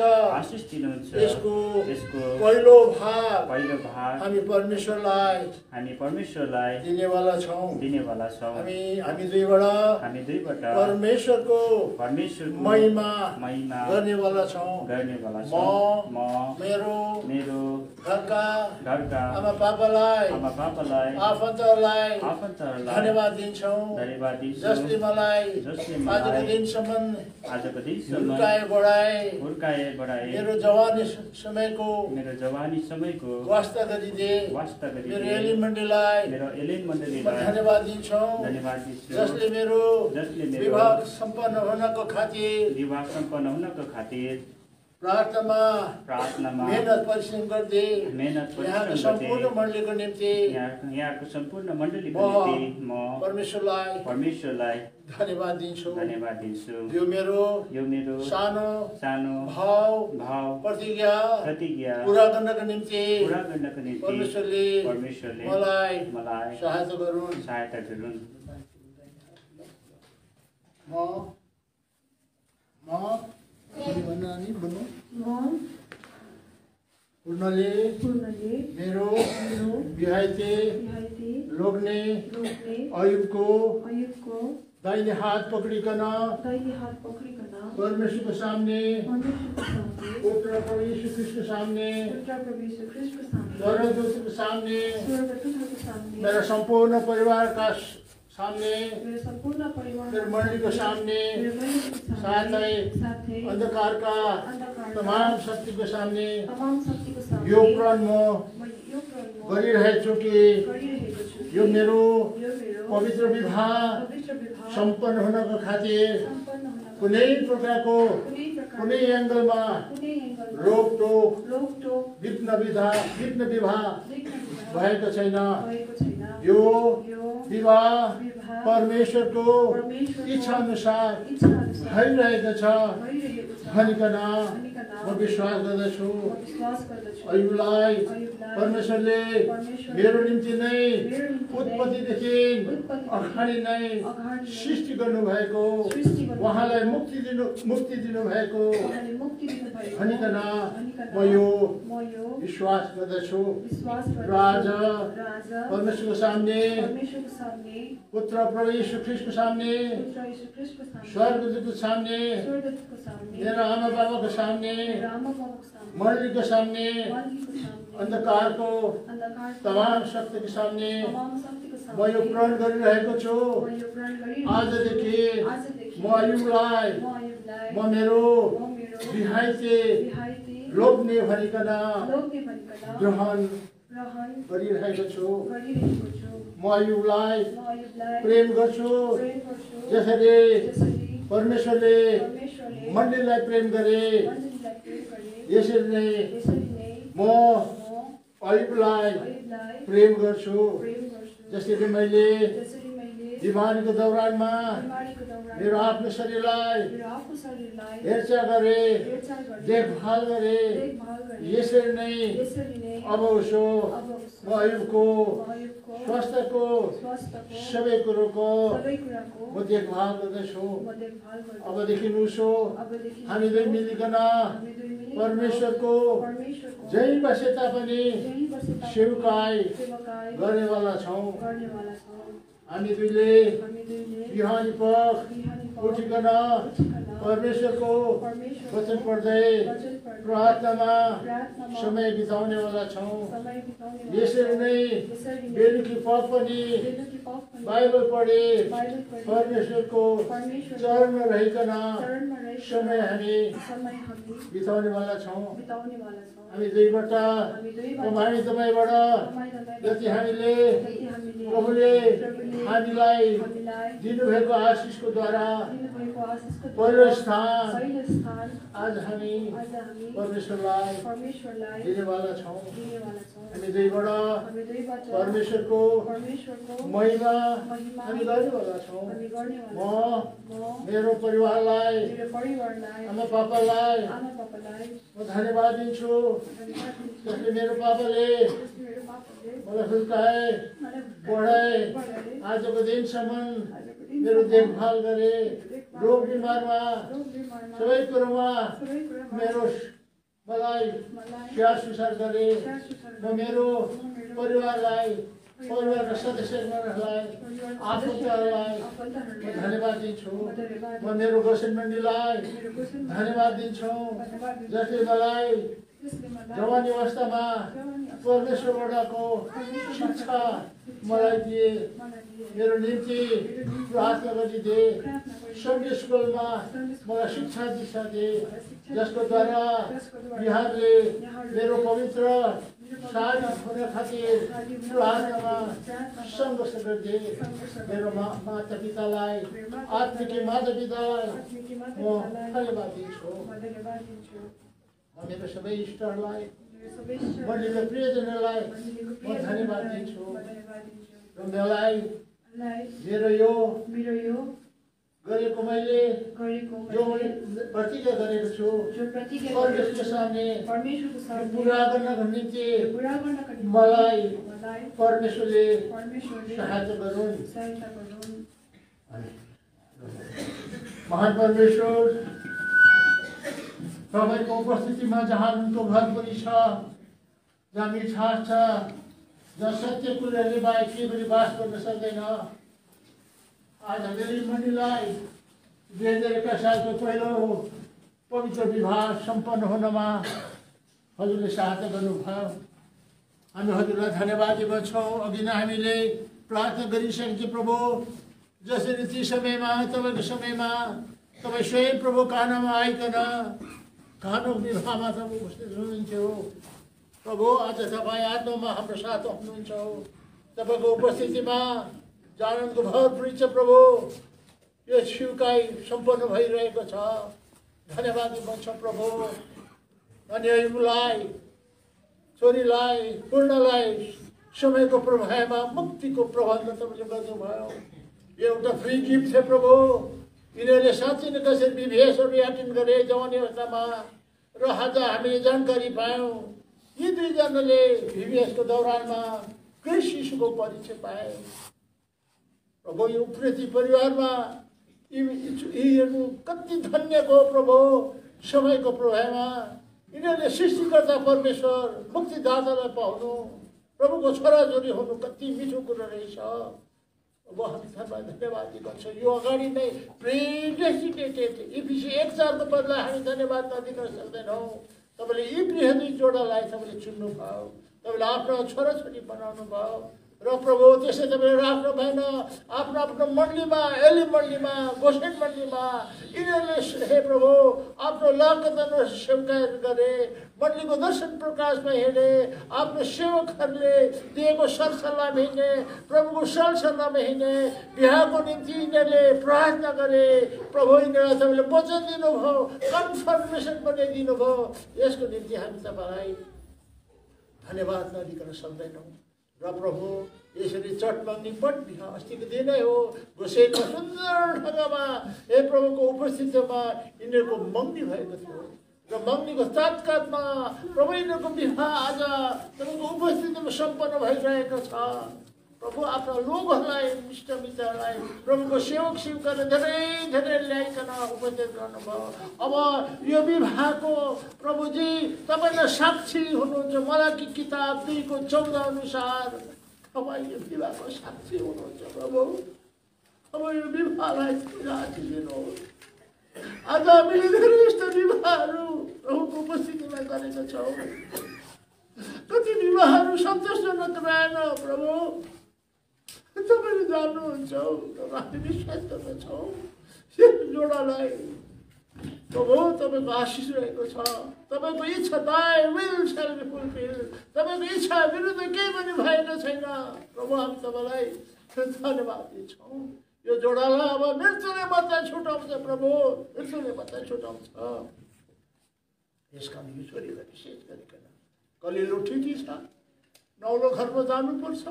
यसको पहिलो भाग हामी परमेश्वरलाई दिनेवाला छौँ। हामी दुईबाट परमेश्वरको महिमा गर्नेवाला छौँ। म मेरो घरका आमा पापालाई आफन्तहरूलाई धन्यवाद दिन्छौँ जसले मलाई आजको दिनसम्म हुर्काए बढाए मेरो जवानी समयको वास्ता गरिदिए मेरो एलिन मण्डलीलाई धन्यवाद दिन्छौँ जसले मेरो विवाह सम्पन्न हुनको खातिर प्रार्थनामा मेहनत परिश्रम गर्दै यहाँको सम्पूर्ण मण्डलीको निम्ति म परमेश्वरलाई धन्यवाद दिन्छु। यो मेरो सानो भाव प्रतिज्ञा पूरा गर्नको निम्ति परमेश्वरले मलाई सहायता गरून्। पूर्णले मेरो विवाहिते लोग्ने अयुबको दाहिने हात पकड़िकन परमेश्वरको सामने पुत्र प्रभु यीशु ख्रिस्टको सामने स्वर्गदूतको सामने मेरा सम्पूर्ण परिवारका सामने मेरो मण्डलीको सामने साथै अन्धकारका तमाम शक्तिको सामने यो प्रण म गरिरहेछु कि यो मेरो पवित्र विवाह सम्पन्न हुनको खातिर कुनै प्रकारको कुनै एङ्गलमा रोकटोक विघ्न विवाह भएको छैन। यो विवाह परमेश्वरको इच्छा अनुसार भइरहेको छ। भनिकन भनिकन म विश्वास गर्दछु म विश्वास गर्दछु अयुबलाई अयुबलाई परमेश्वरले परमेश्वरले मेरो निम्ति नै मेरो निम्ति नै उत्पत्तिदेखि अगाडि नै अगाडि नै सृष्टि गर्नुभएको सृष्टि गर्नुभएको उहाँलाई मुक्ति दिनुभएको उहाँले मुक्ति दिनुभएको भनिकन भनिकन म यो विश्वास गर्दछु विश्वास र आज राजा परमेश्वरको सामने परमेश्वरको सामने पुत्र प्रभु यीशु ख्रीष्टको सामने पुत्र यीशु ख्रीष्टको सामने स्वर्गदूतको सामने स्वर्गदूतको सामने मेरा आमा बाबाको सामने मेरो आमा बाबाको सामने मण्डलीको सामने मण्डलीको सामने अन्धकारको अन्धकारको तमाम शक्तिको सामने तमाम शक्तिको म सामने यो प्रण गरिरहेको छु म यो प्रण गरिरहेको आजदेखि म अयुबलाई म मेरो रिहाइते लोग्ने भनिकन ग्रहण गरिरहेको छु म अयुबलाई प्रेम गर्छु जसरी परमेश्वरले मण्डलीलाई प्रेम गरे यसरी नै म अयुबलाई प्रेम गर्छु जसरी मैले बिमारीको दौरानमा मेरो आफ्नो शरीरलाई हेरचाह गरे देखभाल गरे यसरी नै अब उसो म अयुबको स्वास्थ्यको सबै कुरोको म देखभाल गर्दछु अबदेखि उसो हामी दुई मिलिकन परमेश्वरको जहीँ बसे तापनि सेवकाई गर्नेवाला छौँ हामी दुईले बिहानी पख उठिकन परमेश्वरको वचन पढ्दै प्रार्थनामा समय बिताउनेवाला छौँ यसरी नै बेलुकी पख पनि बाइबल पढे परमेश्वरको चरणमा रहिकन समय हामी बिताउनेवाला छौँ हामी दुईबाट हामी तपाईँबाट जति हामीले प्रभुले हामीलाई दिनुभएको आशिषको द्वारा पहिलो स्थान आज हामी परमेश्वरलाई दिनेवाला छौँ हामी दुईबाट परमेश्वरको महिमा हामी गर्नेवाला छौँ म मेरो परिवारलाई आमा पापालाई म धन्यवाद दिन्छु जसले मेरो पापाले मलाई हुर्काए पढाए आजको दिनसम्म मेरो देखभाल गरे रोग बिमारमा सबै कुरोमा मेरो मलाई स्याहार सुसार गरे म मेरो परिवारलाई परिवारका सदस्यहरूलाई आफन्तहरूलाई म धन्यवाद दिन्छु म मेरो गोसेन मण्डलीलाई धन्यवाद दिन्छु जसले मलाई जवानी अवस्थामा परमेश्वरबाटको शिक्षा मलाई दिए मेरो निम्ति प्रार्थना गरिदिए सन्डे स्कुलमा मलाई शिक्षा दीक्षा दिए जसको द्वारा बिहारले मेरो पवित्र सारी हुन खातिर प्रार्थनामा सङ्घर्ष गरिदिए मेरो माता पितालाई आत्मिक माता पितालाई म धन्यवाद दिन्छु मेरो सबै इष्टहरूलाई मण्डलीका प्रियजनहरूलाई म धन्यवाद दिन्छु र मलाई मेरो यो गरेको मैले जो प्रतिज्ञा गरेको छु परमेश्वरको सामने पुरा गर्नको निम्ति मलाई परमेश्वरले सहायता गरून् महान परमेश्वर तपाईँको उपस्थितिमा जहाँ उनको घर पनि छ जहाँ मिठास छ जहाँ सत्य कुराहरूले बाहेक के पनि बास गर्न सक्दैन आज मेरो मण्डलीलाई 2021 सालको पहिलो पवित्र विवाह सम्पन्न हुनमा हजुरले सहायता गर्नुभयो हामी हजुरलाई धन्यवाद दिन्छौँ अघि नै हामीले प्रार्थना गरिसकेको प्रभु जसरी ती समयमा तपाईँको समयमा तपाईँ स्वयं प्रभु कानामा आइकन कानुन विवाहमा तपाईँ उपस्थित हुनुहुन्थ्यो प्रभु आज तपाईँ आत्मामा हाम्रो साथ हुनुहुन्छ तपाईँको उपस्थितिमा जाननको भरपूरी छ प्रभु यो शिवकाई सम्पन्न भइरहेको छ धन्यवाद दिन्छ प्रभु अनि अयुबलाई छोरीलाई पूर्णलाई समयको प्रभावमा मुक्तिको प्रबन्ध तपाईँले गर्नुभयो यो एउटा फ्री गिफ्ट थियो प्रभु यिनीहरूले साँच्चै नै कसरी विभेषहरू एटेन्ड गरे जवानी अवस्थामा र आज हामीले जानकारी पायौँ यी दुईजनाले विभेषको दौरानमा क्रिस्ट यीशुको परिचय पाए। प्रभु यो उप्रेती परिवारमा यीहरू कति धन्यको प्रभु समयको प्रभावमा यिनीहरूले सृष्टिकर्ता परमेश्वर मुक्तिदातालाई पाउनु प्रभुको छोराछोरी हुनु कति मिठो कुरो रहेछ। अब हामी तपाईँलाई धन्यवाद गर्छौँ। यो अगाडि नै प्रिडेस्टिनेटेड इफिसी 1:4 को बदला हामी धन्यवाद नदिन सक्दैनौँ। तपाईँले यी प्रिय जोडालाई तपाईँले चुन्नुभयो, तपाईँले आफ्नो छोराछोरी बनाउनु भयो र प्रभु त्यसै तपाईँले राख्नु भएन। आफ्नो आफ्नो मण्डलीमा एली मण्डलीमा गोसेन मण्डलीमा यिनीहरूले हे प्रभु आफ्नो लागतन सेवकाहरू गरे, मण्डलीको दर्शन प्रकाशमा हिँडे, आफ्नो सेवकहरूले दिएको सरसल्लाहमा हिँडे, प्रभुको सरसल्लाहमा हिँडे, बिहाको निम्ति यिनीहरूले प्रार्थना गरे। प्रभु यिनीहरूलाई तपाईँले वचन दिनुभयो, कन्फर्मेसन बनाइदिनु भयो। यसको निम्ति हामी तपाईँलाई धन्यवाद नदिन सक्दैनौँ। र प्रभु यसरी चटमङ्गी पट बिहा अस्तिको दिनै हो गोसेनमा सुन्दर ढङ्गमा हे प्रभुको उपस्थितिमा यिनीहरूको मङ्गनी भएको थियो र मङ्गनीको साथसाथमा प्रभु यिनीहरूको विवाह आज तपाईँको उपस्थितिमा सम्पन्न भइरहेको छ। प्रभु आफ्ना लोकहरूलाई इष्टमित्रहरूलाई प्रभुको सेवक सेवकहरू धेरै धेरै ल्याइकन उपस्थित गर्नुभयो। अब यो विवाहको प्रभुजी तपाईँले साक्षी हुनुहुन्छ। मलाकी किताब 2:14 अनुसार तपाईँ यो विवाहको साक्षी हुनुहुन्छ। प्रभु अब यो विवाहलाई राखी दिनुहोस्। आज हामीले धेरै यस्ता विवाहहरू प्रभुको उपस्थितिमा गरेका छौँ। कति विवाहहरू सन्तोषजनक रहेन प्रभु, तपाईँले जान्नुहुन्छ र हामी विश्वास गर्दछौँ यस जोडालाई प्रभु तपाईँको आशिष रहेको छ। तपाईँको इच्छा दाइ विल सेल बी फुलफिल। तपाईँको इच्छा विरुद्ध केही पनि भएको छैन। प्रभु हामी तपाईँलाई धन्यवाद दिन्छौँ। यो जोडालाई अब मृत्युले मात्रै छुटाउँछ प्रभु, मृत्युले मात्रै छुटाउँछ। यसकारण यो छोरीलाई विशेष गरिकन कलिलो ठिकी छ, नौलो घरमा जानुपर्छ,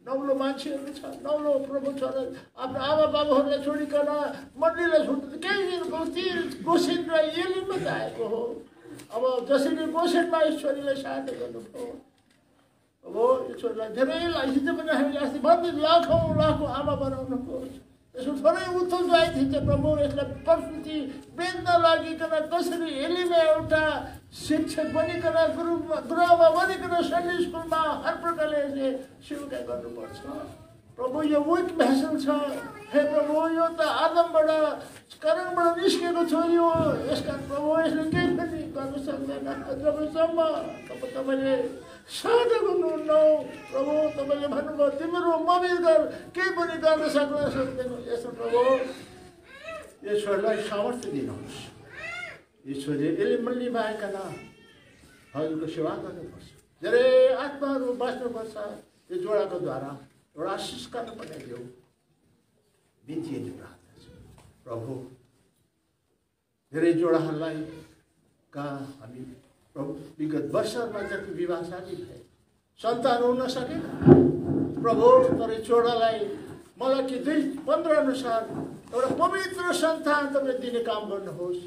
नौलो मान्छेहरू छ, नौलो प्रभु छ। आफ्नो आमा बाबाहरूलाई छोडिकन मण्डलीलाई छोड्नु केही दिनको गोसेन र एलीमा त आएको हो। अब जसरी गोसेनमा यस छोरीलाई सहायता गर्नुभयो, अब यो छोरीलाई धेरै हिजो पनि हामीले अस्ति भन्दै लाखौँ आमा बनाउनुभयो। यसको थोरै उत्थुल जाइ थिन्छ प्रभु। यसलाई प्रस्तुति बेच्न लागिकन कसरी एलीमा एउटा शिक्षक बनिकन गुरुमा बनिकन सन्डे स्कुलमा हर प्रकारले यसले सेवकाई गर्नुपर्छ। प्रभु यो विक भेसल छ हे प्रभु, यो त आदमबाट कारणबाट निस्केको छोरी हो। यसका प्रभु यसले केही पनि गर्न सक्दैन जबसम्म तपाईँले सहायता गर्नुहुन्न। प्रभु तपाईँले भन्नुभयो तिम्रो मबिगर केही पनि गर्न सक्दैन। यसो प्रभु यो छोरीलाई सामर्थ्य दिनुहोस्। यो छोरी एलिमल्ली भएका हजुरको सेवा गर्नुपर्छ। धेरै आत्माहरू बाँच्नुपर्छ यो जोडाको द्वारा। एउटा आशिष गर्न बनाइदेऊ बिन्तीले प्रार्थना छ प्रभु। धेरै जोडाहरूलाई हामी प्रभु विगत वर्षहरूमा जति विवाह शादी भए सन्तान हुन सकेन प्रभु, तर जोडालाई मलाकी 2:15 अनुसार एउटा पवित्र सन्तान तपाईँले दिने काम गर्नुहोस्।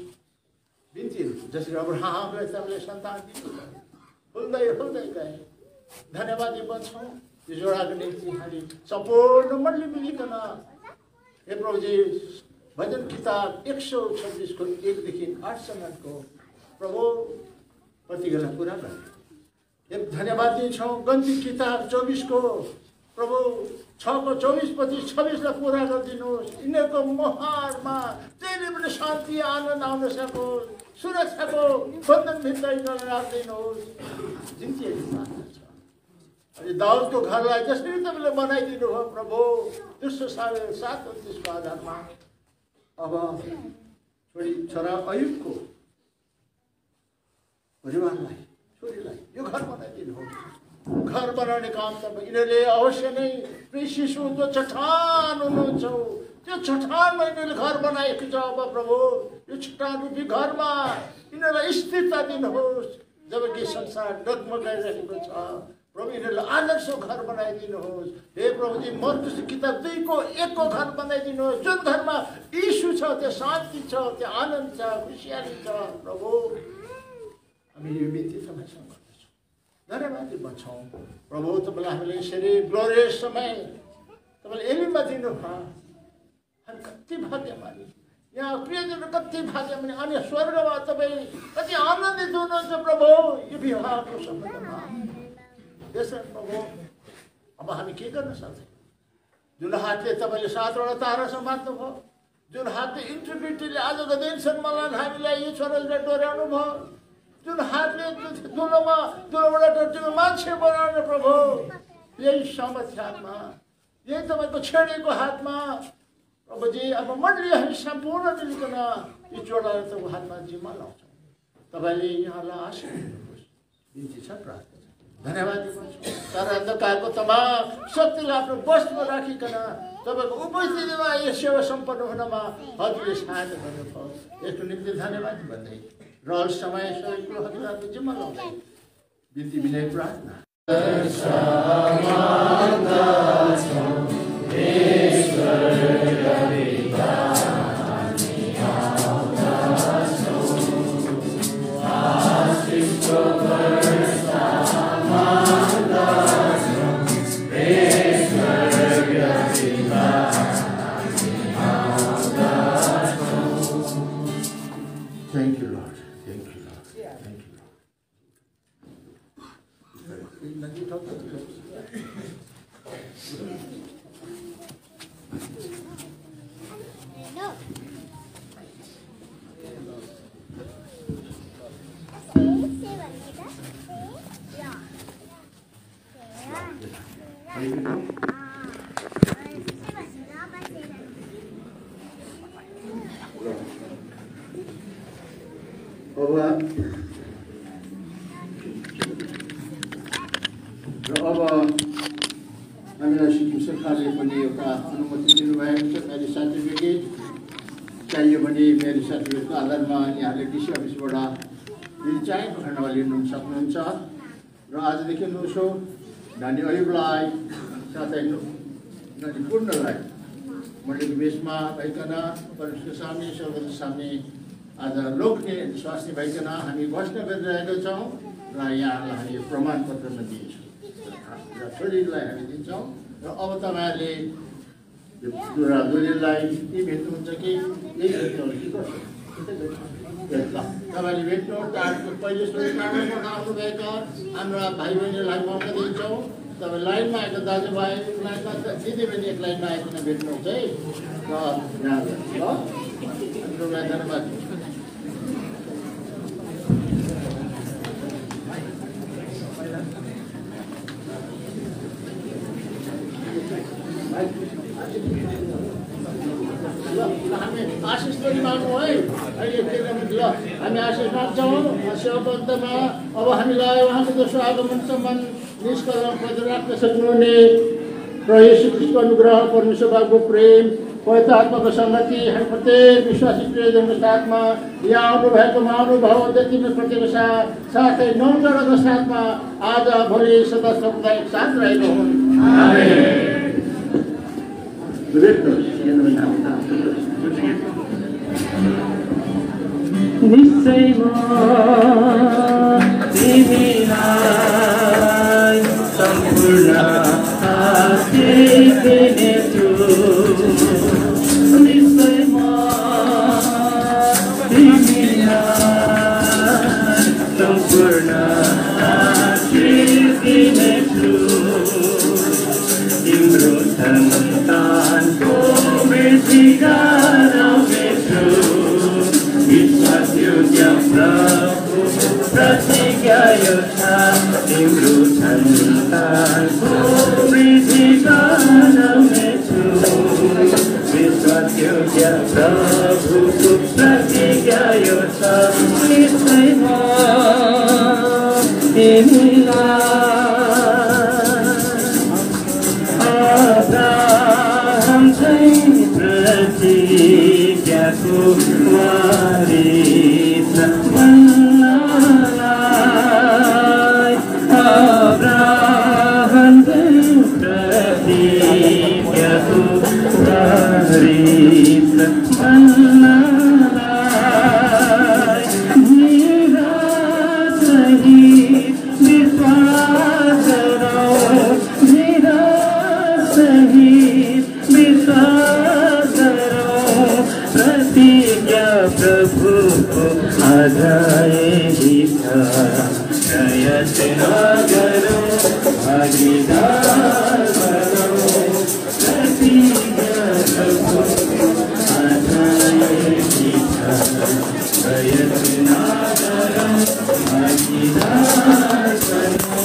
बिन्तीहरू जसरी अब्राहमलाई तपाईँले सन्तान दिनुभयो, फुल्दै गए। धन्यवाद बन्छौँ यो जोडाको निम्ति। हामी सम्पूर्ण मण्डली मिलिकन हे प्रभुजी भजन किताब 126 को 1-8 प्रभु प्रतिज्ञा पुरा गरे। धन्यवाद दिन्छौँ। गन्ती किताब 24 को प्रभु 6:24-25 पुरा गरिदिनुहोस्। यिनीहरूको मुहारमा जहिले पनि शान्ति आनन्द आउन सकोस्, सुरक्षाको बन्धनभित्र यिनीहरूलाई राखिदिनुहोस्। अनि दाउदको घरलाई जसरी तपाईँले बनाइदिनु भयो प्रभु, 2:7 आधारमा अब छोरा अयुबको परिवारलाई छोरीलाई यो घर बनाइदिनुहोस्। घर बनाउने काम त यिनीहरूले अवश्य नै शिशु जो चट्टान हुनुहुन्छ त्यो चट्टानमा यिनीहरूले घर बनाएको छ। अब प्रभु यो चट्टान रूपी घरमा यिनीहरूलाई स्थिरता दिनुहोस्। जबकि संसार डगमगाइरहेको छ प्रभु यिनीहरूलाई आदर्शको घर बनाइदिनुहोस्। हे प्रभुजी मत्ती किताब 2:1 को घर बनाइदिनुहोस्। जुन घरमा यीशु छ त्यो शान्ति छ, त्यो आनन्द छ, खुसियाली छ। प्रभु हामी यो बिन्ती तपाईँसँग गर्दछौँ, धन्यवाद दिन्छौँ। प्रभु तपाईँलाई हामीले यसरी ग्लोरियस समय तपाईँले एलिममा दिनुभयो। हामी कति भाग्यमानी, यहाँ प्रियजन कति भाग्यमानी। अनि स्वर्गमा तपाईँ कति आनन्दित हुनुहुन्छ प्रभु यो विवाहको सम्बन्धमा। त्यसरी प्रभु अब हामी के गर्न सक्छौँ? जुन हातले तपाईँले 7वटा तारा समात्नु भयो, जुन हातले इन्टिग्रिटीले आजको दिनसम्मलाई हामीलाई यो छोरालाई डोर्याउनु भयो, जुन हातले दुलोबाट टट्टीको मान्छे बनाउनु प्रभु, यही सामर्थ्य हातमा, यही तपाईँको छेडेको हातमा प्रभुजी अब मण्डली हामी सम्पूर्ण मिलिकन यी चोडालाई तपाईँको हातमा जिम्मा लाउँछौँ। तपाईँले यहाँलाई आशीष दिनुहोस्, बिन्ती छ, प्रार्थना छ। धन्यवाद दिन्छु। तर अन्धकारको तमाम शक्तिलाई आफ्नो बसमा राखिकन तपाईँको उपस्थितिमा यो सेवा सम्पन्न हुनमा हजुरले सहायता गर्नुभयो। यसको निम्ति धन्यवाद भन्दै रहल समय सबै कुरो हजुरहरूको जिम्मा लाउँदै बिन्ती विनय प्रार्थना। Thank you, Lord. Thank you, Lord. Thank you, Lord. अब हामीलाई सिक्किम सरकारले पनि एउटा अनुमति दिनुभएको छ। मैले सर्टिफिकेट चाहियो भने मेरो सर्टिफिकेटको आधारमा यहाँले डिसी अफिसबाट जुन चाहिएको खण्डमा लिनु सक्नुहुन्छ। र आजदेखि नुसो नानी अलिबलाई साथै नानी पूर्णलाई मण्डलीको बेसमा भइकन परमेश्वरको सामने सर्वको सामने आज लोग्ने स्वास्थ्य भइकन हामी घोषणा गरिरहेका छौँ र यहाँलाई हामी यो प्रमाणपत्रमा दिन्छौँ र छोरीलाई हामी दिन्छौँ। र अब तपाईँहरूले दुलीलाई के भेट्नुहुन्छ कि यही भेट्नुहुन्छ कि कसो तपाईँले भेट्नु पहिले सुरुमा आउनुभएका हाम्रा भाइ बहिनीलाई मौका दिन्छौँ। तपाईँ लाइनमा आएको दाजुभाइ लाइनमा दिदीबहिनी एक लाइनमा आइकन भेट्नुहुन्छ है। र यहाँ ल धन्यवाद। हामी आशिष पनि माग्छौँ है। अहिले के गर्नु ल हामी आशिष माग्छौँ सेवाबद्धमा। अब हामीलाई उहाँको दोस्रो आगमनसम्म निष्कलङ्क पवित्र राख्न सक्नुहुने र येशू ख्रीष्टको अनुग्रह, परमेश्वर बाबुको प्रेम, पवित्र आत्माको सङ्गति हामी प्रत्येक विश्वासी प्रियजनको साथमा यहाँ आउनुभएको महानुभाव जतिमा प्रत्येकको साथै 9 जनाको साथमा आज भोलि सदा सर्वदा एक साथ रहिरहन्। निश्चयमा तिमीलाई सम्पूर्ण आशिष दिनेछु। निश्चयमा तिमीलाई सम्पूर्ण आशिष दिनेछु। तिम्रो सन्तानको वृद्धि गराउनेछु। विश्वासयोग्य प्रभु प्रतिज्ञा यो छ। तिम्रो सन्तानको वृद्धि गराउनेछु। विश्वासयोग्य प्रभुको प्रतिज्ञा यो छ। निश्चयमा तिमीलाई अब्राहम चाहिँ प्रतिज्ञाको वारिस बन्नलाई। अब्राहम चरित्र बन्नलाई निराश सहित विश्वास गरौँ, निराश सहित विश्वास गरौँ, प्रतिज्ञा प्रभुको आजै हित प्रयत्न गरौँ, भागीदार गरौँ, प्रतिज्ञा प्रभुको आजै हित प्रयत्न गरौँ, भागीदार गरौँ,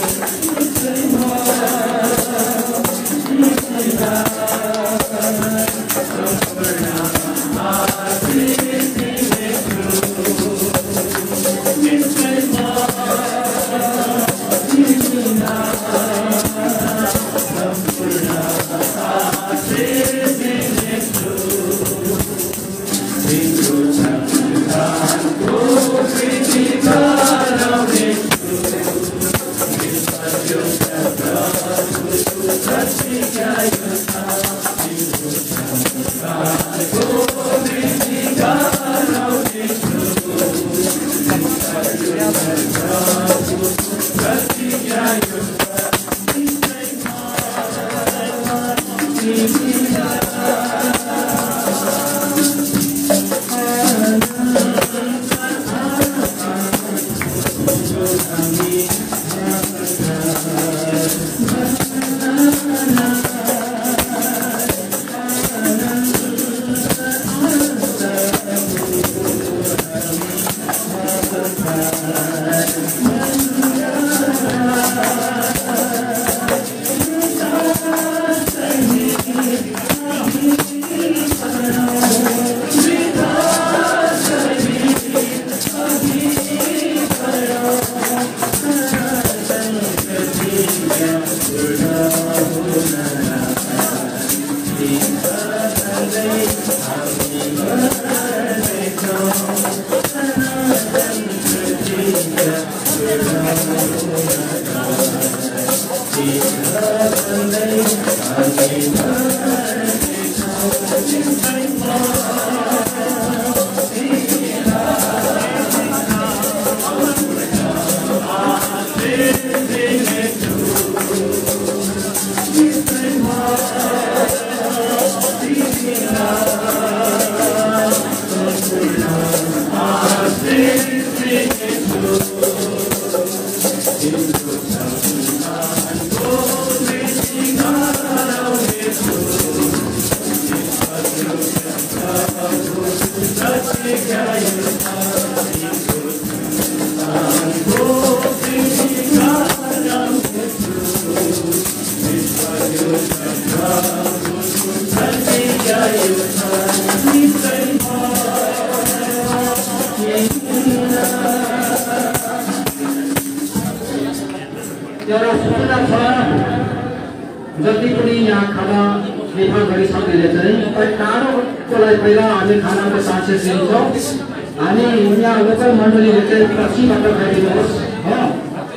एउटा सूचना छ जति पनि यहाँ खाना निर्माण गरिसक्नेले चाहिँ टाढोको लागि पहिला हामी खानाको साक्षी दिन्छौँ। हामी यहाँ लोकल मण्डलीले चाहिँ पछिबाट खाइदिनुहोस् हो,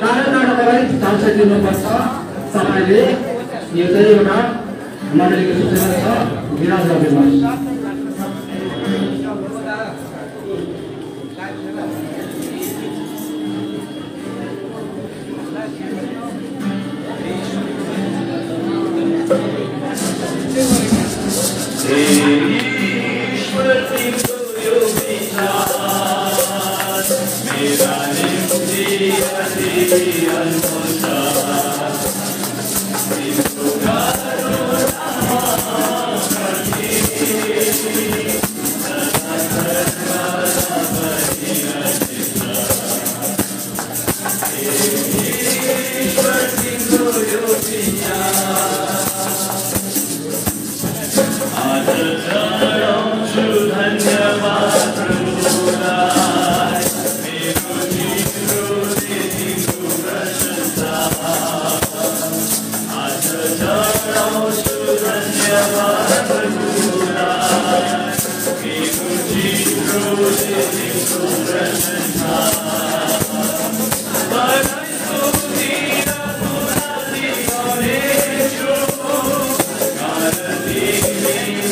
टाढो टाढोको लागि साक्षी दिनुपर्छ। तपाईँले यो चाहिँ एउटा मण्डलीको सूचना छ, विराज गरिदिनुहोस्।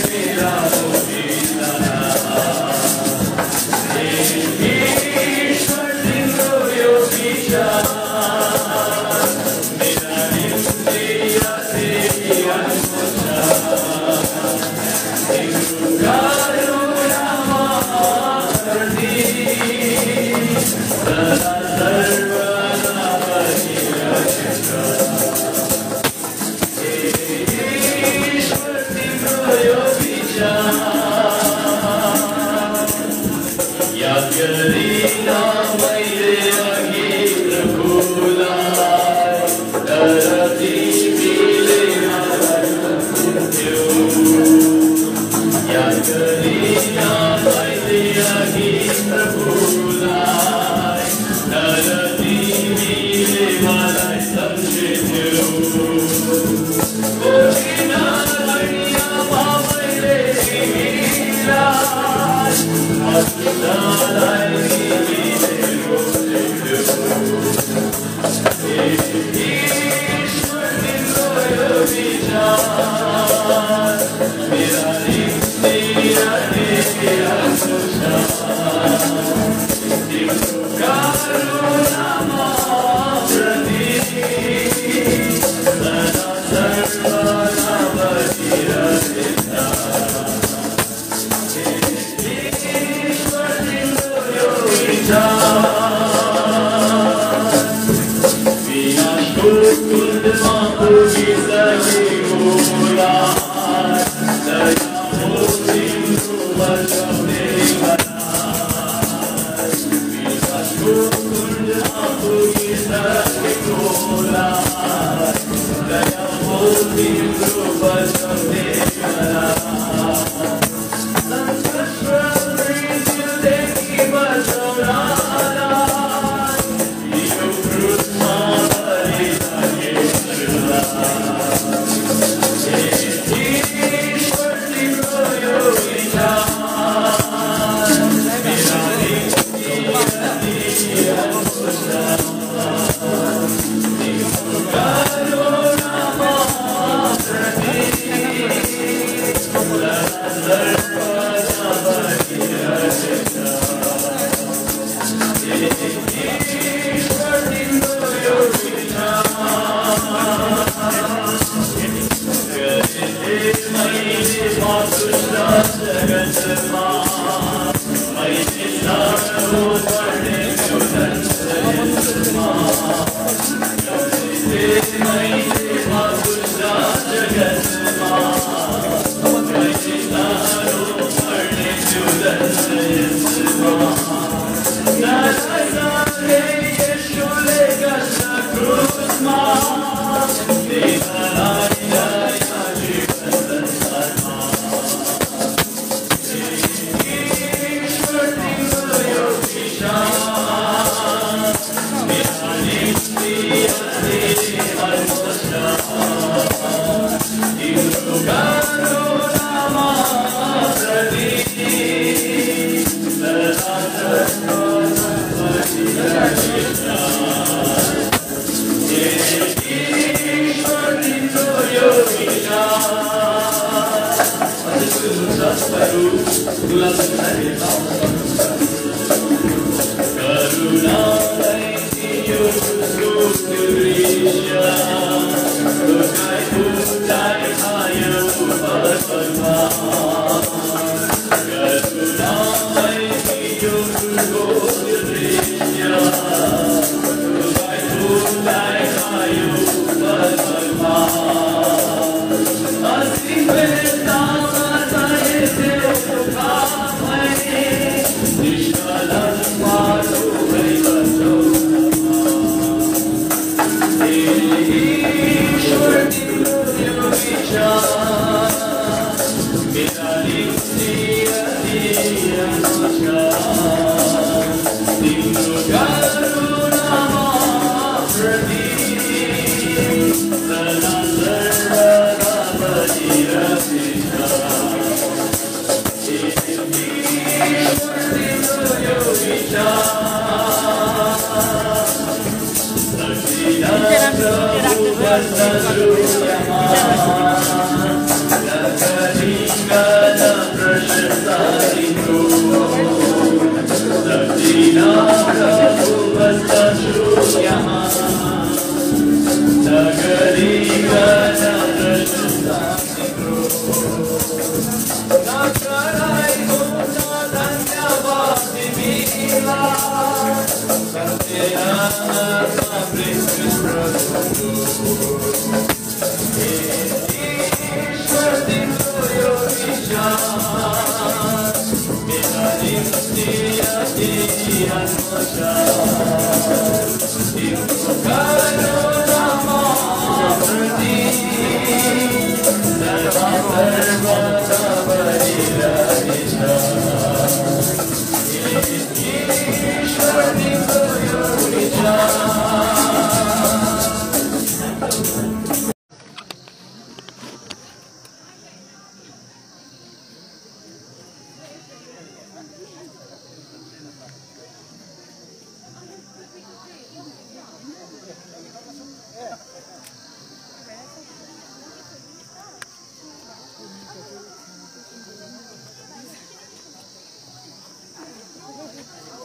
मेरा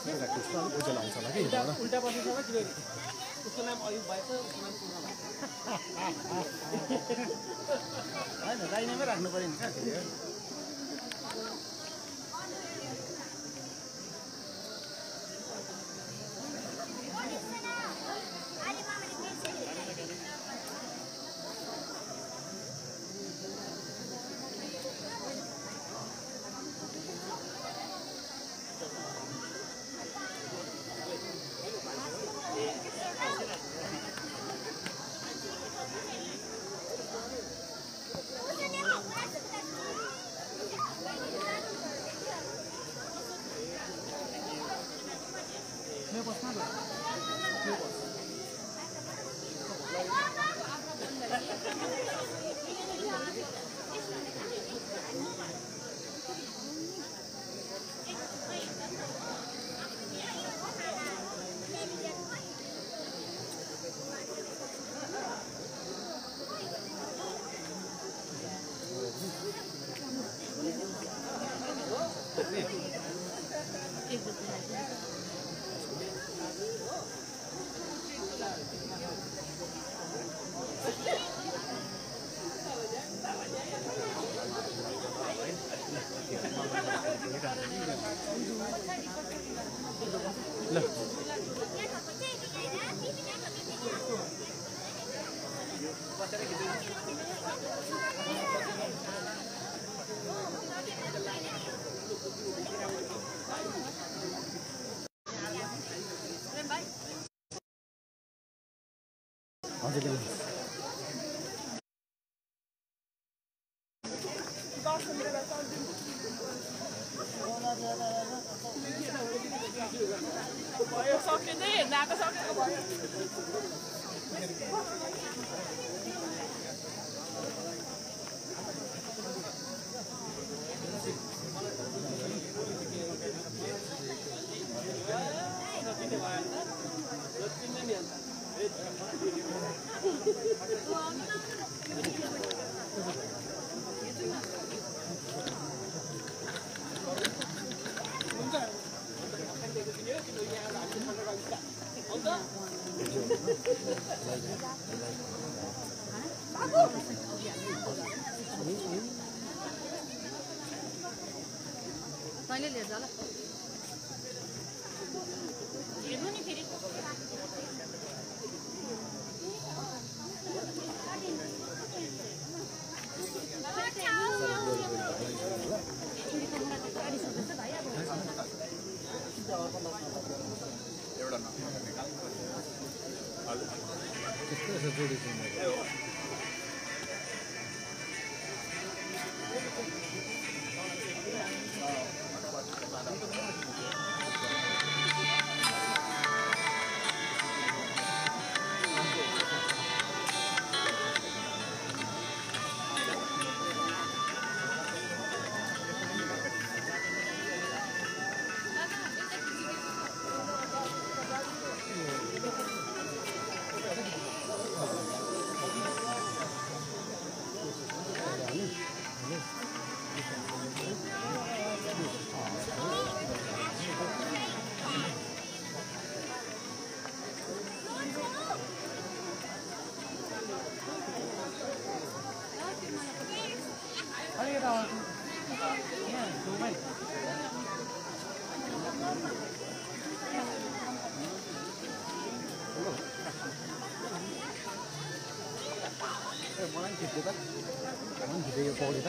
उल्टा बसेछ कि उसको नाम अयुब भएछ उसको नाम पूर्ण होइन दाहिनेमै राख्नु पऱ्यो नि कहाँ भयो सकिँदै हेर्न आएको सकेको भयो तैँले लिएर जा ल हेर्नु नि फेरि मलाई खिच्दै त मलाई खिच्दै यो पौडी त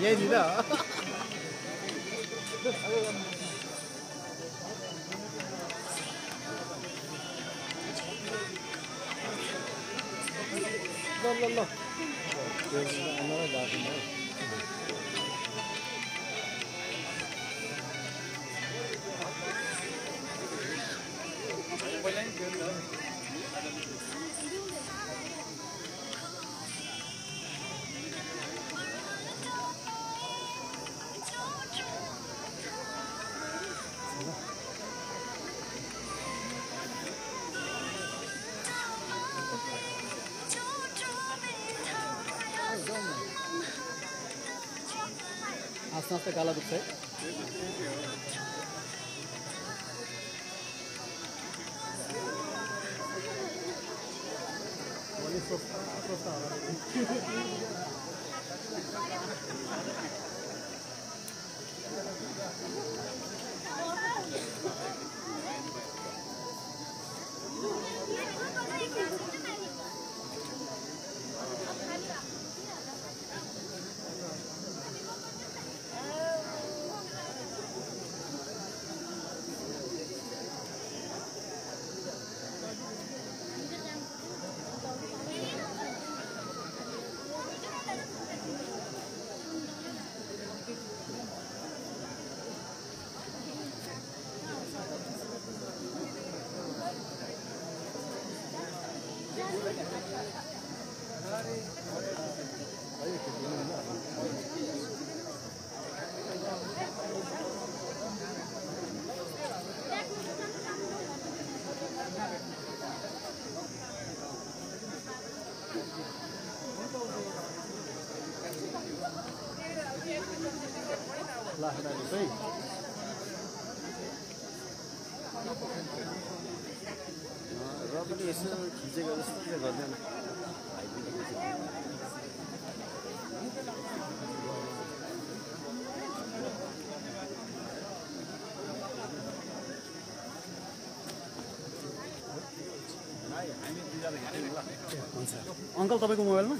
यही त आस्ते आस्ते गाला दुख्छ है र पनि यसो खिचेको जस्तो चाहिँ गर्दैन हुन्छ अङ्कल तपाईँको मोबाइलमा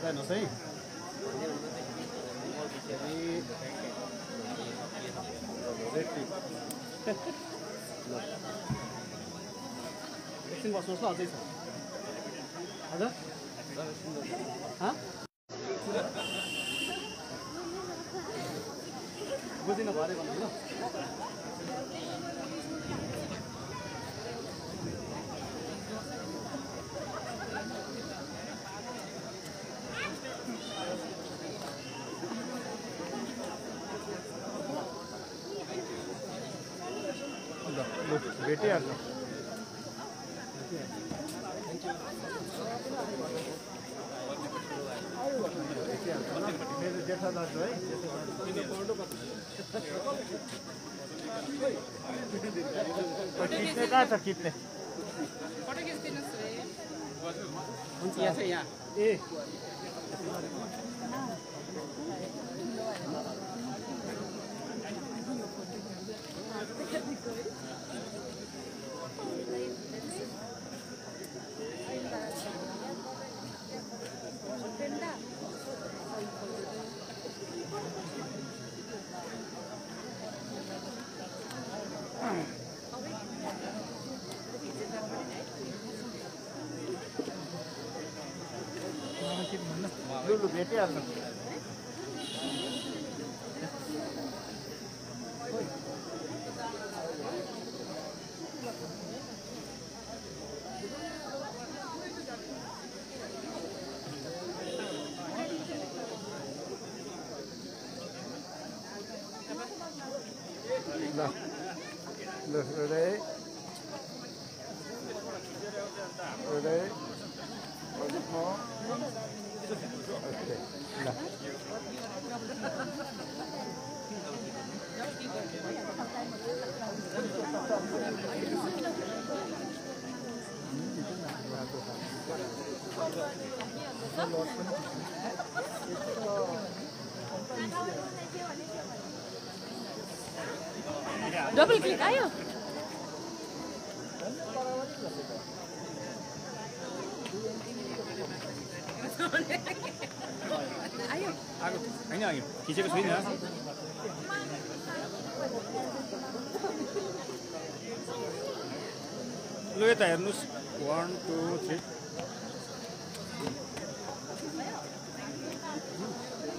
हेर्नुहोस् है एकछिन बस्नुहोस् ल अझै छ हजुर बुझिन भरे भन्नु ल भेटिहाल्नु मेरो जेठा दाजु है किट्ने कहाँ छ किट्ने यहाँ छ यहाँ ए लु भेटिहाल्नु ल ready ready one more okay ल डबल क्लिक आयो आयो होइन आयो खिचेको छुइनँ लु यता हेर्नुहोस् 1 2 3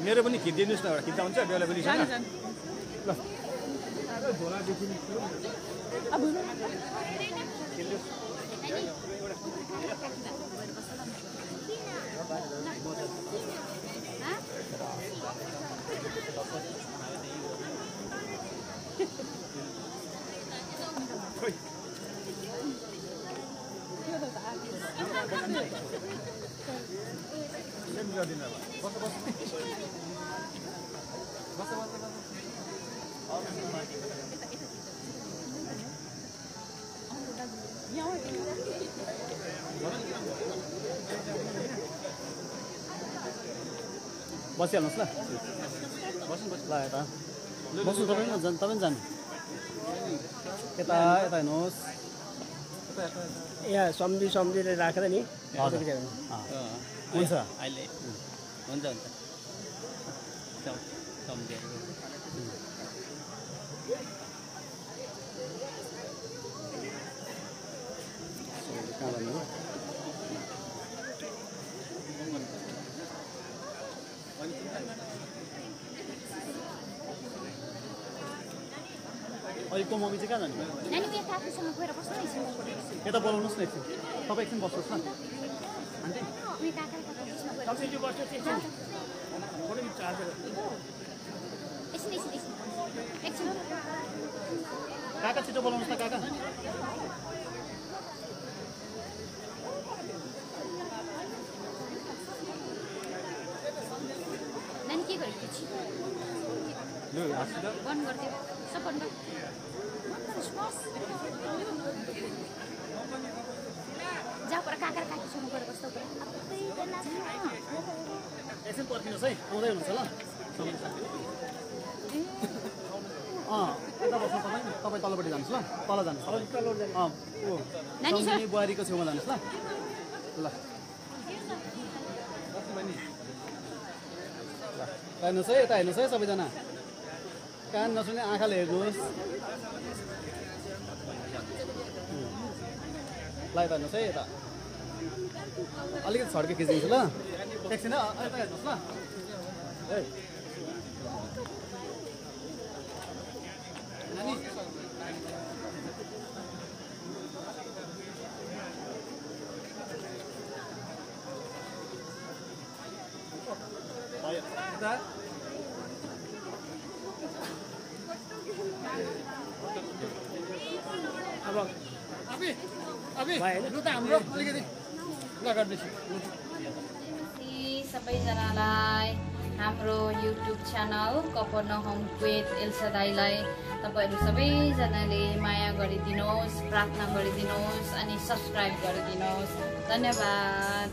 मेरो पनि खिचिदिनुहोस् न खिच्दा हुन्छ बेला बेली छैन ल बसिहाल्नुहोस् ल बस्नु ल यता बस्नु तपाईँ तपाईँ जानु यता यता हेर्नुहोस् यहाँ सम्झिले राखेर नि हुन्छ अहिले हुन्छ हुन्छ अहिलेको मम्मी चाहिँ कहाँ जानु यता बोलाउनुहोस् न एकछिन तपाईँ एकछिन बस्नुहोस् न काका छिटो बोलाउनुहोस् न काका के गरेको बन्द गरिदियो सब बन्द जा पर काका काकीसँग गएर बस्दा एकछिन पर्खिनुहोस् है आउँदै हुनुहुन्छ ल यता बस्नु तपाईँ तलपट्टि जानुहोस् ल तल जानुहोस् बुहारीको छेउमा जानुहोस् ल हेर्नुहोस् है यता हेर्नुहोस् है सबैजना कान नसुने आँखाले हेर्नुहोस् ल यता हेर्नुहोस् है यता अलिकति छड्के खिचिदिन्छु ल एकछिन यता हेर्नुहोस् ल नानी सबैजनालाई हाम्रो युट्युब च्यानल कफरनहुम विथ एल्सा दाइलाई तपाईहरु सबैजनाले माया गरिदिनुहोस्, प्रार्थना गरिदिनुहोस् अनि सब्स्क्राइब गरिदिनुहोस्। धन्यवाद।